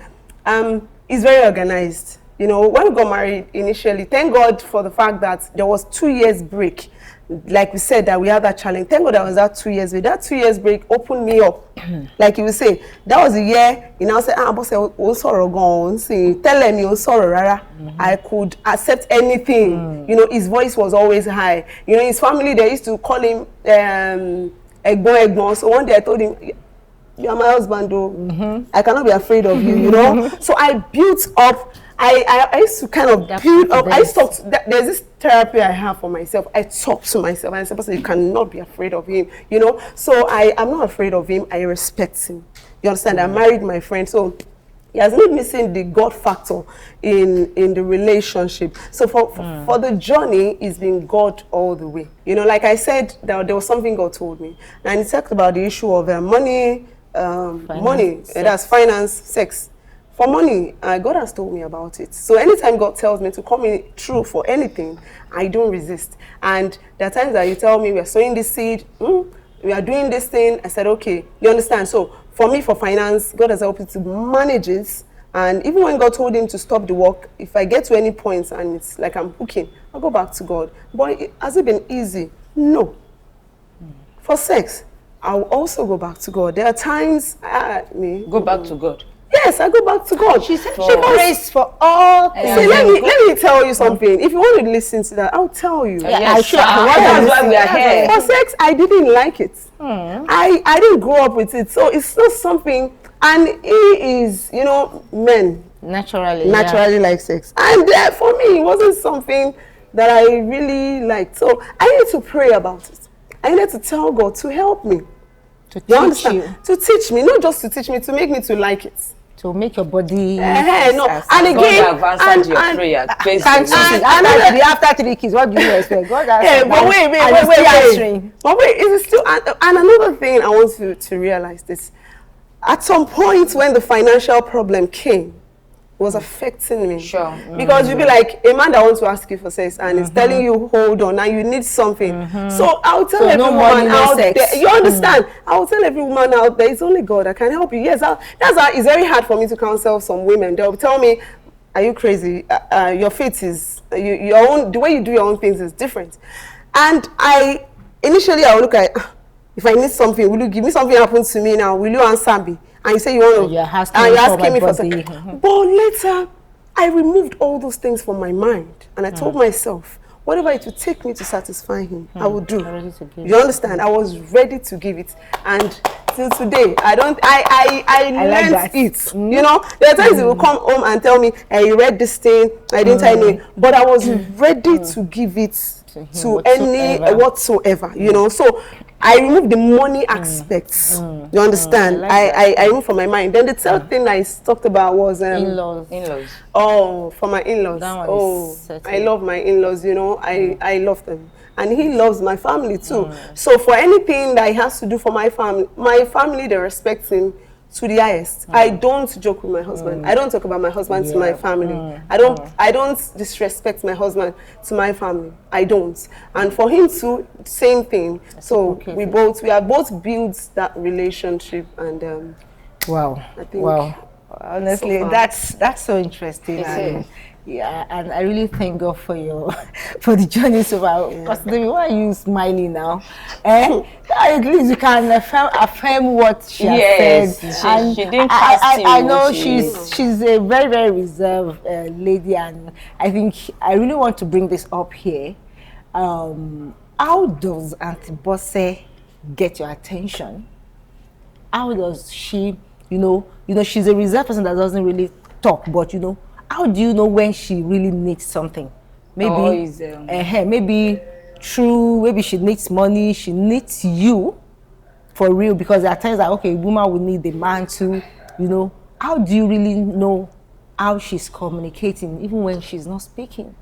He's very organized. You know, when we got married initially, thank God for the fact that there was 2 years break. Like we said, that we had that challenge. Thank God there was that 2 years break. That 2 years break opened me up. Like you would say, that was a year, you know, I said, boss, sorrow gone. Tell me, rara. I could accept anything. You know, his voice was always high. You know, his family, they used to call him Egbon. So one day I told him, you are my husband, though. I cannot be afraid of you, you know. So I built up. I used to kind of build up. I used to talk there's this therapy I have for myself. I talk to myself and I say, you cannot be afraid of him, you know. So I'm not afraid of him. I respect him. You understand? I married my friend, so he has not missing the God factor in the relationship. So for the journey, it's been God all the way. You know, like I said, there was something God told me, and he talked about the issue of money, that's finance, sex. For money, God has told me about it. So anytime God tells me to come in true for anything, I don't resist. And there are times that you tell me, we are sowing this seed, we are doing this thing. I said, okay, you understand? So for me, for finance, God has helped me to manage it. And even when God told him to stop the work, if I get to any points and it's like I'm hooking, I'll go back to God. But has it been easy? No. For sex, I'll also go back to God. There are times Go back to God. Yes, I go back to God. She prays for all things. See, let me tell you something. If you want to listen to that, I'll tell you. That's why we are here. For sex, I didn't like it. I didn't grow up with it. So it's not something, and he is, you know, men naturally like sex. And for me, it wasn't something that I really liked. So I needed to pray about it. I needed to tell God to help me. To teach you. To teach me, not just to teach me, to make me to like it. To make your body. No. And again, God have answered your prayer. After 3 kids, what do you expect? God has but wait. But wait, is it still? And another thing I want to realize this. At some point when the financial problem came, it was affecting me. Sure. Because you'll be like, a man that wants to ask you for sex and is telling you, hold on, now you need something. So I'll tell every woman out there, you understand? I'll tell every woman out there, it's only God that can help you. Yes, that's why it's very hard for me to counsel some women. They'll tell me, are you crazy? Your faith is, your own, the way you do your own things is different. And initially I will look at, if I need something, will you give me something happens to me now? Will you answer me? And you say you want to, you're asking me for something. But later, I removed all those things from my mind, and I told myself, whatever it would take me to satisfy him, I would do. You understand? I was ready to give it, and till today, I learned like it. You know, there are times he will come home and tell me, "Hey, you read this thing, I didn't tell you," but I was ready to give it to any whatsoever. You know, so I removed the money aspects. You understand? I removed from my mind. Then the third thing I talked about was in-laws. Oh, for my in-laws. I love my in-laws. You know, I love them, and he loves my family too. So for anything that he has to do for my family, they respect him to the highest. I don't joke with my husband. I don't talk about my husband to my family. I don't disrespect my husband to my family. I don't. And for him too, same thing. So we have both built that relationship, and wow. I think Honestly, so that's so interesting. And I really thank God for for the journey so far. Because why are you smiling now? At least you can affirm what she has said. She didn't cast you. I know she's a very, very reserved lady, and I think I really want to bring this up here. How does Auntie Bosse get your attention? How does she, she's a reserved person that doesn't really talk, but how do you know when she really needs something? Maybe, maybe she needs money, she needs you for real, because there are times that, okay, woman will need a man too, How do you really know how she's communicating, even when she's not speaking?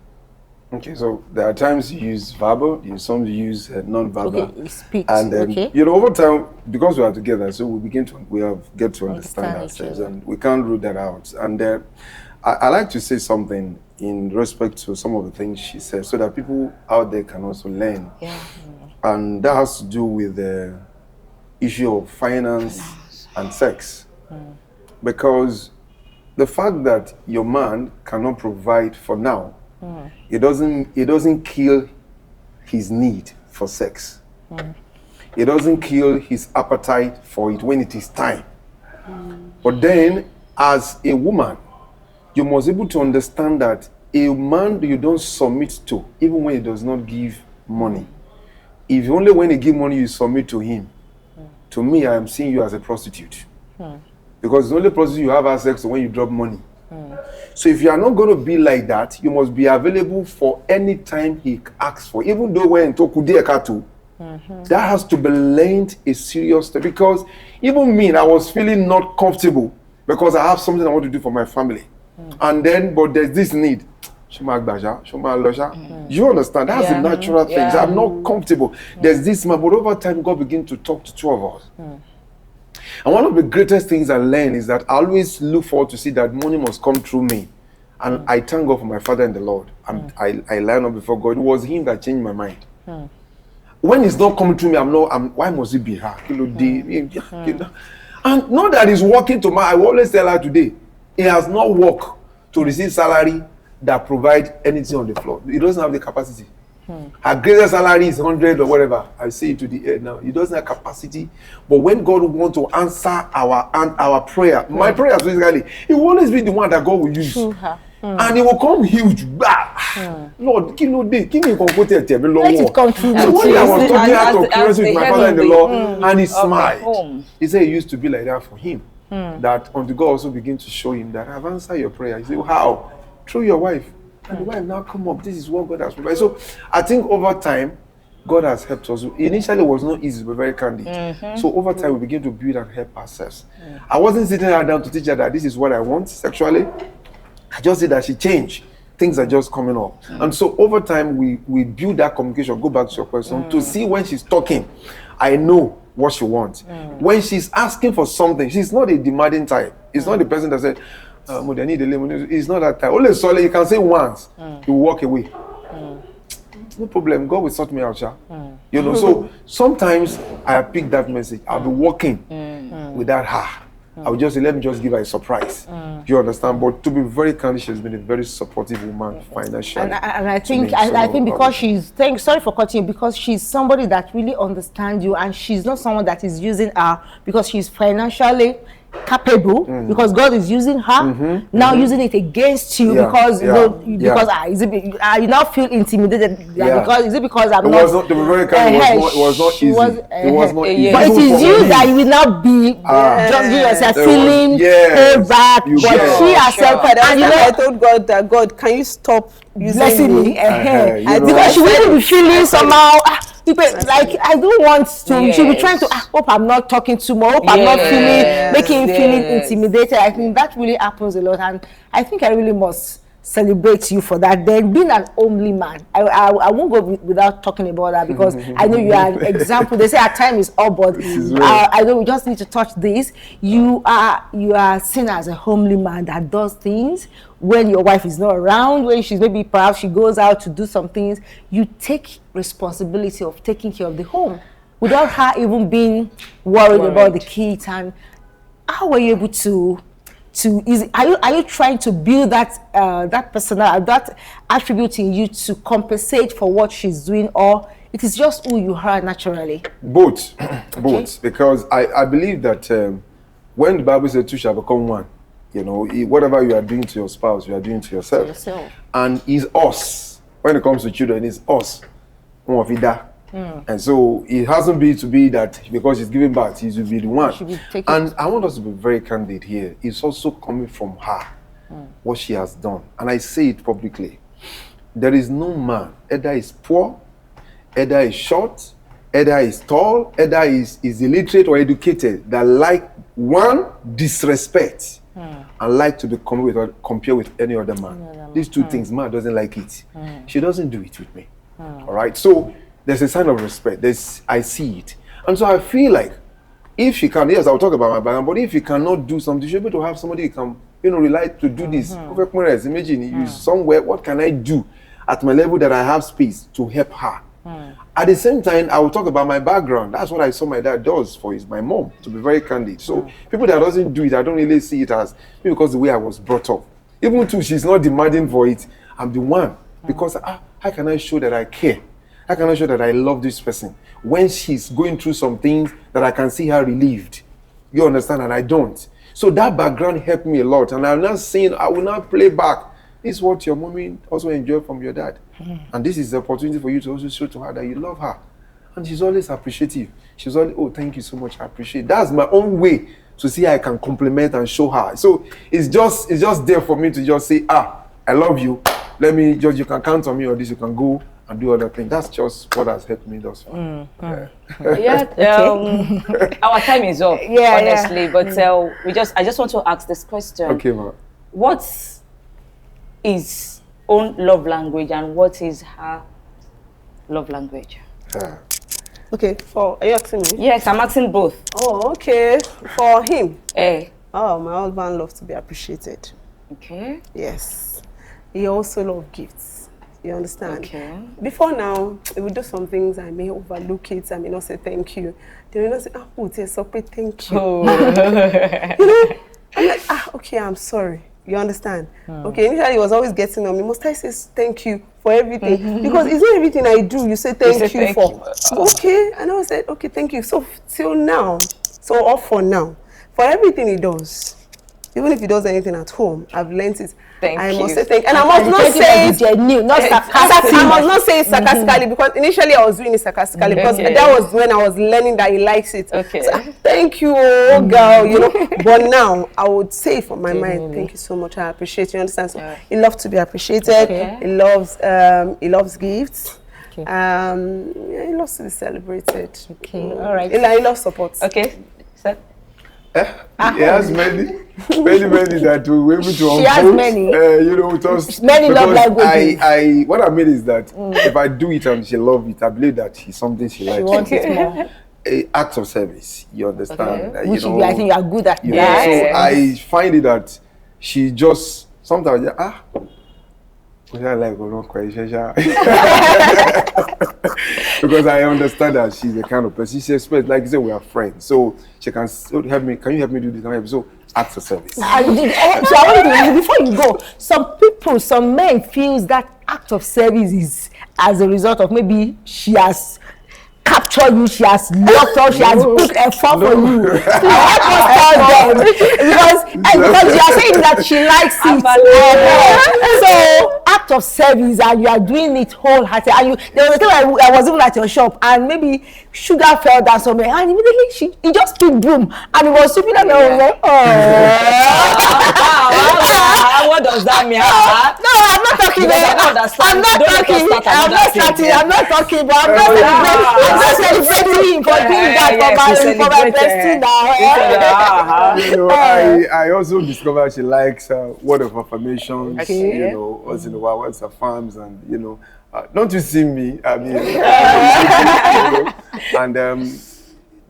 Okay, so there are times you use verbal, some use non-verbal. Okay, he speaks, and then, over time, because we are together, so we get to understand ourselves, and we can't rule that out. And I like to say something in respect to some of the things she says, so that people out there can also learn. And that has to do with the issue of finance and sex. Because the fact that your man cannot provide for now, it doesn't kill his need for sex. It doesn't kill his appetite for it when it is time. But then, as a woman, you must be able to understand that a man you don't submit to, even when he does not give money. If only when he gives money you submit to him, to me, I am seeing you as a prostitute. Because the only prostitute you have access to when you drop money. So if you are not going to be like that, you must be available for any time he asks for. Even though when Tokudiekatu, that has to be learned a serious step. Because even me, I was feeling not comfortable because I have something I want to do for my family. And then, but there's this need. You understand? That's a natural thing. So I'm not comfortable. There's this man, but over time, God began to talk to two of us. And one of the greatest things I learned is that I always look forward to see that money must come through me. And I thank God for my Father and the Lord. And I line up before God. It was Him that changed my mind. When it's not coming through me, why must it be her? And not that he's working tomorrow. I will always tell her today, he has not worked to receive salary that provide anything on the floor. He doesn't have the capacity. Her greatest salary is 100 or whatever. I say it to the air now. He doesn't have capacity. But when God wants to answer our prayer, my prayer basically, He will always be the one that God will use. And He will come huge. Lord, give me comfort. Let it come through. So when I was talking out of curiosity with my father in the Lord, and he smiled. He said it used to be like that for him. That until God also begin to show him that I've answered your prayer. He said, how? Through your wife. And the wife now come up. This is what God has provided. So I think over time, God has helped us. Initially, it was not easy, but very candid. So over time, we begin to build and help ourselves. I wasn't sitting her down to teach her that this is what I want sexually. I just said that she changed. Things are just coming up. And so over time, we build that communication. Go back to your question. To see when she's talking, I know what she wants. When she's asking for something, she's not a demanding type. It's not the person that said, it's not that type. Only solely you can say once, you walk away. No problem. God will sort me out, you know. So sometimes I pick that message. I'll be walking without her. I would just say, let me just give her a surprise. You understand? But to be very candid, she's been a very supportive woman financially. And I think I think because sorry for cutting you, because she's somebody that really understands you, and she's not someone that is using her because she's financially capable, because God is using her now using it against you because you now feel intimidated because is it because I'm not? To be very candid, it was not easy. It was not easy. But it is you that you will not be just give yourself feeling back. But she herself, and you know, I told God that God, can you stop blessing me? Because she will be feeling somehow. Like I don't want to. She'll be trying to. Hope I'm not talking too much. Hope I'm not making him feeling intimidated. I think that really happens a lot, and I think I really must celebrate you for that. Then being an homely man, I won't go without talking about that because I know you are an example. They say our time is up, but I know we just need to touch this. You are seen as a homely man that does things when your wife is not around, when she's perhaps she goes out to do some things. You take responsibility of taking care of the home without her even being worried about the kids. And how were you able to are you trying to build that that attribute in you to compensate for what she's doing, or it is just who you are naturally? Both. Both, because I believe that when the Bible says two shall become one, you know, whatever you are doing to your spouse, you are doing to yourself. And it's us. When it comes to children, it's us. And so it hasn't been to be that because she's giving birth, he will be the one. And I want us to be very candid here. It's also coming from her, what she has done. And I say it publicly. There is no man, either is poor, either is short, either is tall, either is illiterate or educated, that like one disrespect and like to be compared with any other man. These two things, man doesn't like it. She doesn't do it with me. All right? So there's a sign of respect. I see it. And so I feel like if she can, yes, I'll talk about my background, but if you cannot do something, you should be able to have somebody you can, rely to do this. Imagine you somewhere, what can I do at my level that I have space to help her? At the same time, I will talk about my background. That's what I saw my dad does for my mom, to be very candid. So people that doesn't do it, I don't really see it as maybe because the way I was brought up. Even though she's not demanding for it, I'm the one. Because how can I show that I care? How can I show that I love this person? When she's going through some things that I can see her relieved. You understand? And I don't. So that background helped me a lot. And I'm not saying I will not play back. This is what your mommy also enjoyed from your dad. And this is the opportunity for you to also show to her that you love her. And she's always appreciative. She's always, oh, thank you so much, I appreciate it. That's my own way to see how I can compliment and show her. So it's just there for me to just say, I love you. Let me just, you can count on me, or this, you can go and do other things. That's just what has helped me thus far. Our time is up, honestly. But I just want to ask this question. Okay, ma. What's his own love language and what is her love language? Okay, are you asking me? Yes, I'm asking both. Oh, okay. For him? Oh, my husband loves to be appreciated. Okay. Yes. He also loves gifts. You understand? Okay. Before now, he would do some things, I may overlook it, I may not say thank you. They will not say, it's okay, thank you. You know? I'm like, okay, I'm sorry. You understand? Okay, initially he was always getting on me. Must I say thank you for everything? Because it's not everything I do you say thank you for. Okay, and I said, okay, thank you. So till now, for now, for everything he does, even if he does anything at home, I've learned it. I must say thank you. And I must not say it genuine, not sarcastic. I must not say it sarcastically because initially I was doing it sarcastically because that was when I was learning that he likes it. Okay. So, thank you, oh girl, you know. But now I would say it from my mind, thank you so much. I appreciate you. Understand? So he loves to be appreciated. He loves gifts. He loves to be celebrated. Okay. All right. He loves support. Okay. So, he has many that we were able to unfold. She has many. You know, just many love languages. What I mean is that if I do it and she loves it, I believe that it's something she likes. She wants it more. Acts of service, you understand? Okay. Which I think you are good at. So I find it that she just sometimes because I understand that she's the kind of person. She expects, like you said, we are friends, so she can help me. Can you help me do this? So acts of service. So I want to, before you go, some men feels that act of service is as a result of maybe she has captured you, she has locked up, she has put effort for you. Help us tell them because you are saying that she likes it. So act of service and you are doing it wholeheartedly. And there was a time I was even at your shop and maybe sugar fell down somewhere and immediately he just picked broom and he was sweeping and I was like, what does that mean? No, I'm not talking. I'm not talking, but I'm not celebrating him for doing that for my bestie now. You know, I also discovered she likes word of affirmations. You know, once in a while, once affirms, and you know, don't you see me? I mean, you know, and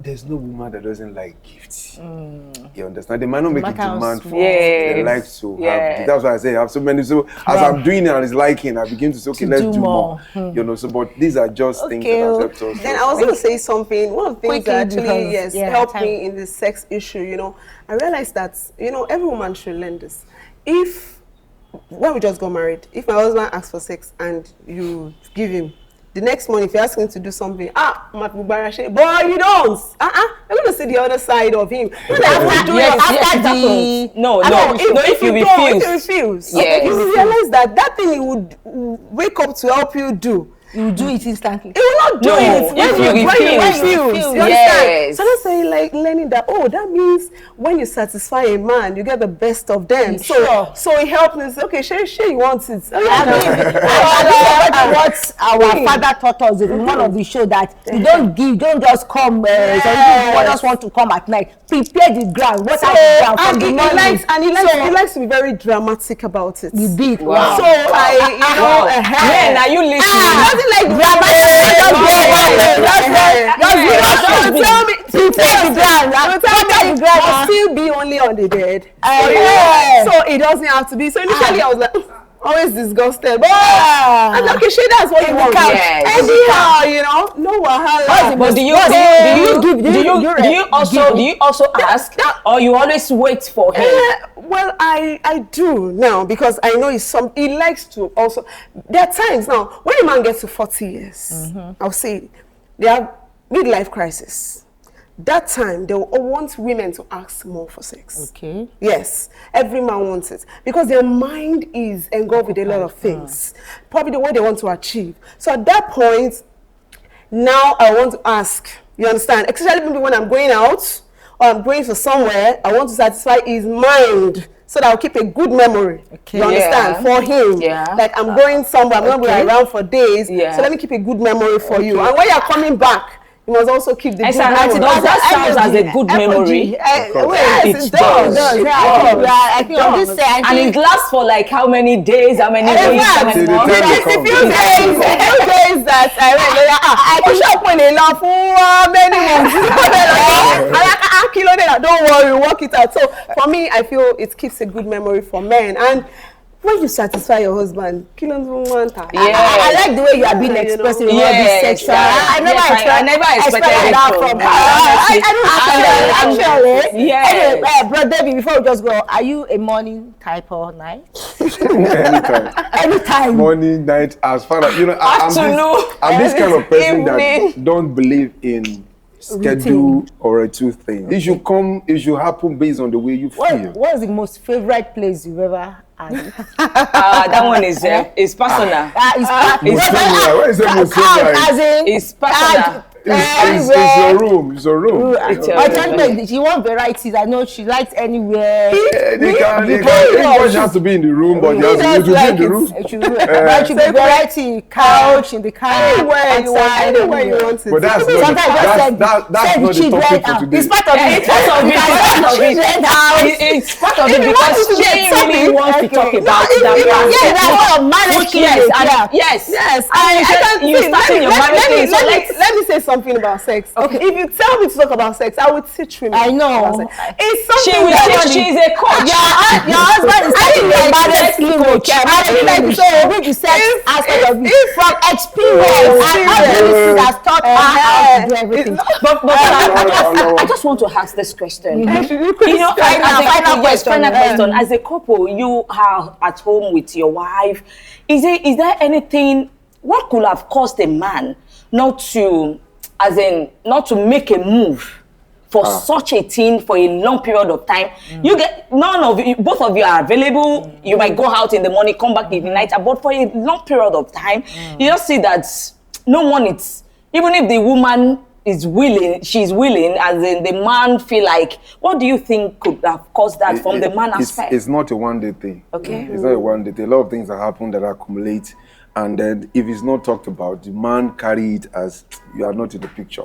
there's no woman that doesn't like gifts. You understand? They might not make a demand for it. They like to have it. That's why I say I have so many. So as I'm doing it and it's liking, I begin to say, okay, let's do more. You know, so but these are just things that have helped us. Then I was going to say something. One of the things that actually helped me in the sex issue, you know, I realized that, you know, every woman should learn this. When we just got married, if my husband asks for sex and you give him, the next morning, if you ask him to do something, but you don't. I'm going to see the other side of him. If you refuse. Yes. You realize that thing he would wake up to help you do. You do it instantly. He will not do it. If you refuse. You understand? So let's say like learning that, that means when you satisfy a man, you get the best of them. So he helped me say, okay, sure you want it. What our father taught us in one of the show that you don't just come, some just want to come at night. Prepare the ground, water the ground from the morning. He likes to be very dramatic about it. You did. Wow. So Man, are you listening? Like dramatic. Tell me, will still be only on the bed. So it doesn't have to be. So initially I was like, always disgusted. But I'm like, okay, that's what you want. Yes. Anyhow, you know, no wahala. But do you also ask, or you always wait for him? Well, I do now, because I know he likes to also. There are times now when a man gets to 40 years, I'll say they have midlife crisis. That time they will want women to ask more for sex. Okay. Yes, every man wants it because their mind is engulfed with a lot of things, probably the way they want to achieve. So at that point, now I want to ask. You understand? Especially maybe when I'm going out or I'm going to somewhere, I want to satisfy his mind so that I'll keep a good memory. Okay. You understand? For him. Yeah. Like I'm going somewhere, I'm not going around for days. Yeah. So let me keep a good memory for you. And when you're coming back, you must also keep the good memory. That sounds as a good memory. Yes, it does. I think on this side, and it lasts for like how many days? How many weeks? How many months? A few days that I push up on a lot for many months. Don't worry, work it out. So for me, I feel it keeps a good memory for men. And when you satisfy your husband, I like the way you are being expressive about this sexual. I never expected that from her. I don't actually. Anyway, Bro Debbie, before we just go, are you a morning type or night? Anytime. Morning, night, as far as I'm this kind of person that don't believe in schedule or a two thing. It should happen based on the way you feel. What is the most favorite place you've ever had? That one is personal. It's personal. It's your room. She wants varieties. I know she likes anywhere. Everybody has to be in the room, but you have to be in the room. It should be variety, couch, in the car, anywhere you want it. But that's not the topic for today. It's part of it. It's part of it because she really wants to talk about that. Yes. You starting your marriage. Let me say something about sex. Okay. If you tell me to talk about sex, I would teach women. I know. It's something she's a coach. Your husband is a coach. So we sex aspect of it from experience. And has taught her how to do everything. But I just want to ask this question. Final question. As a couple, you are at home with your wife. Is there anything? What could have caused a man not to make a move for such a thing for a long period of time? Both of you are available. You might go out in the morning, come back in the night, but for a long period of time, you just see that no one is, even if the woman is willing, she's willing, as in the man feel like, what do you think could have caused that from the man aspect? It's not a one-day thing. Okay. It's not a one-day thing. A lot of things that happen that accumulate. And then if it's not talked about, the man carry it as you are not in the picture.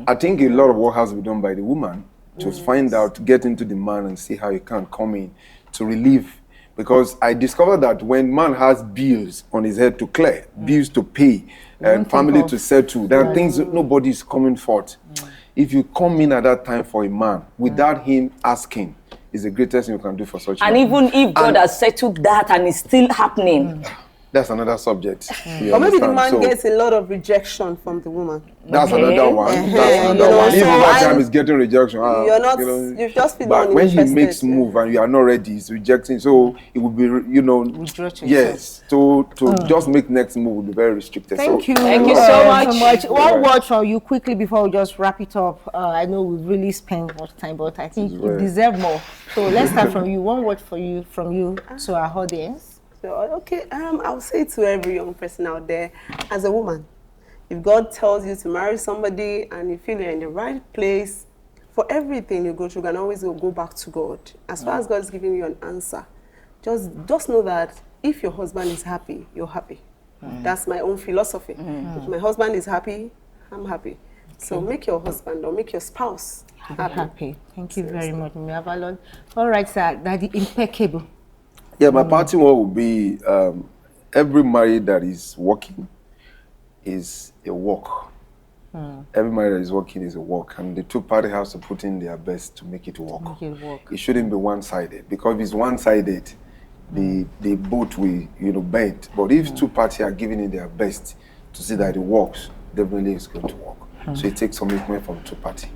I think a lot of work has to be done by the woman to find out, get into the man and see how you can come in to relieve. Because I discovered that when man has bills on his head to clear, bills to pay, and family to settle, there are things that nobody's coming forth. If you come in at that time for a man, without him asking, is the greatest thing you can do for such a man. And even if God has settled that and it's still happening, that's another subject. Or maybe the man gets a lot of rejection from the woman. That's another one. That's another one. Even that time is getting rejection. You're not. You've just been. But when he makes move and you are not ready, he's rejecting. So it will be, yes. To just make next move will be very restricted. Thank you. Thank you so much. One word from you quickly before we just wrap it up. I know we've really spent much time, but I think you deserve more. So let's start from you. One word from you to our audience. So, okay, I'll say to every young person out there, as a woman, if God tells you to marry somebody and you feel you're in the right place, for everything you go through, you can always go back to God. As far as God is giving you an answer, just know that if your husband is happy, you're happy. That's my own philosophy. If my husband is happy, I'm happy. Okay. So make your husband or make your spouse happy. Thank you very much, Mr. Avalon. All right, sir, Daddy, impeccable. Yeah, my parting word would be every marriage that is working is a work. Every marriage that is working is a work, and the two parties have to put in their best to make it work. It shouldn't be one-sided, because if it's one-sided, they both will, bend. But if two parties are giving it their best to see that it works, definitely it's going to work. So it takes commitment from two parties,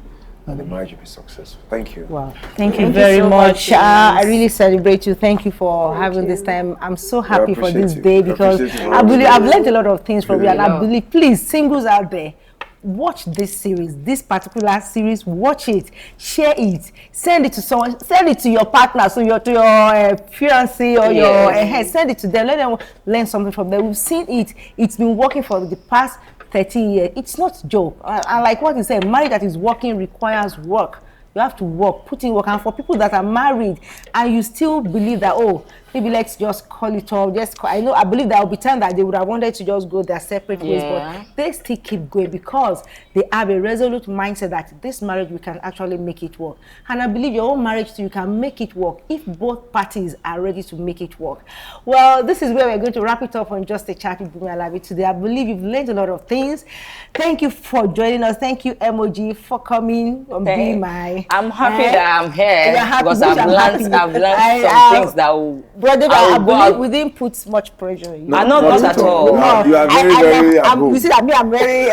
and the marriage will be successful. Thank you. Wow. Thank you very so much. I really celebrate you. Thank you for having this time. I'm so happy for this day because I believe I've learned a lot of things from you, and I believe, please, singles out there, watch this series, this particular series. Watch it, share it, send it to someone, send it to your partner, to your fiancé or your send it to them. Let them learn something from them. We've seen it. It's been working for the past 13 years. It's not a joke. And like what you said, marriage that is working requires work. You have to work, put in work. And for people that are married and you still believe that, oh, maybe let's just call it off. I believe there will be time that they would have wanted to just go their separate ways, but they still keep going because they have a resolute mindset that this marriage, we can actually make it work. And I believe your own marriage too, you can make it work if both parties are ready to make it work. Well, this is where we're going to wrap it up on Just a Chat with Bumi Alabi today. I believe you've learned a lot of things. Thank you for joining us. Thank you, MOG, for coming and being my... I'm happy that I'm here because I've learned some things that will... Brother, I believe we didn't put much pressure on you. Not at all. No, you are very you see that me, I'm very,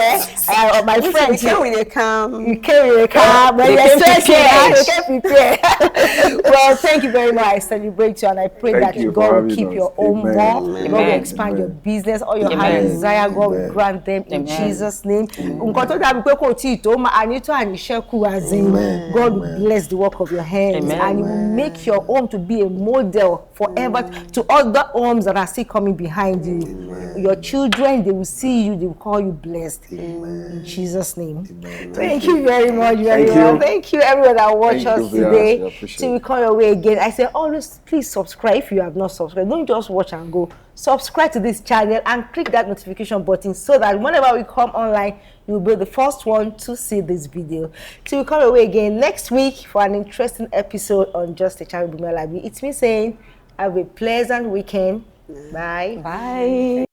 my friends. You came with a calm. You came with a calm. But you're stressing, prepare. Well, thank you very much. I celebrate you and I pray that God will keep your own more. God will expand your business. All your heart desire, God will grant them in Jesus' name. God will bless the work of your hands and He will make your home to be a model forever to other homes that are still coming behind you. Your children, they will see you, they will call you blessed. In Jesus' name. Thank you very much. Thank you everyone that watched us today. Till we come your way again. I say always please subscribe if you have not subscribed. Don't just watch and go. Subscribe to this channel and click that notification button so that whenever we come online, you will be the first one to see this video. Till we come away again next week for an interesting episode on Just a Chat with Bumi Alabi. It's me saying have a pleasant weekend. Bye. Bye.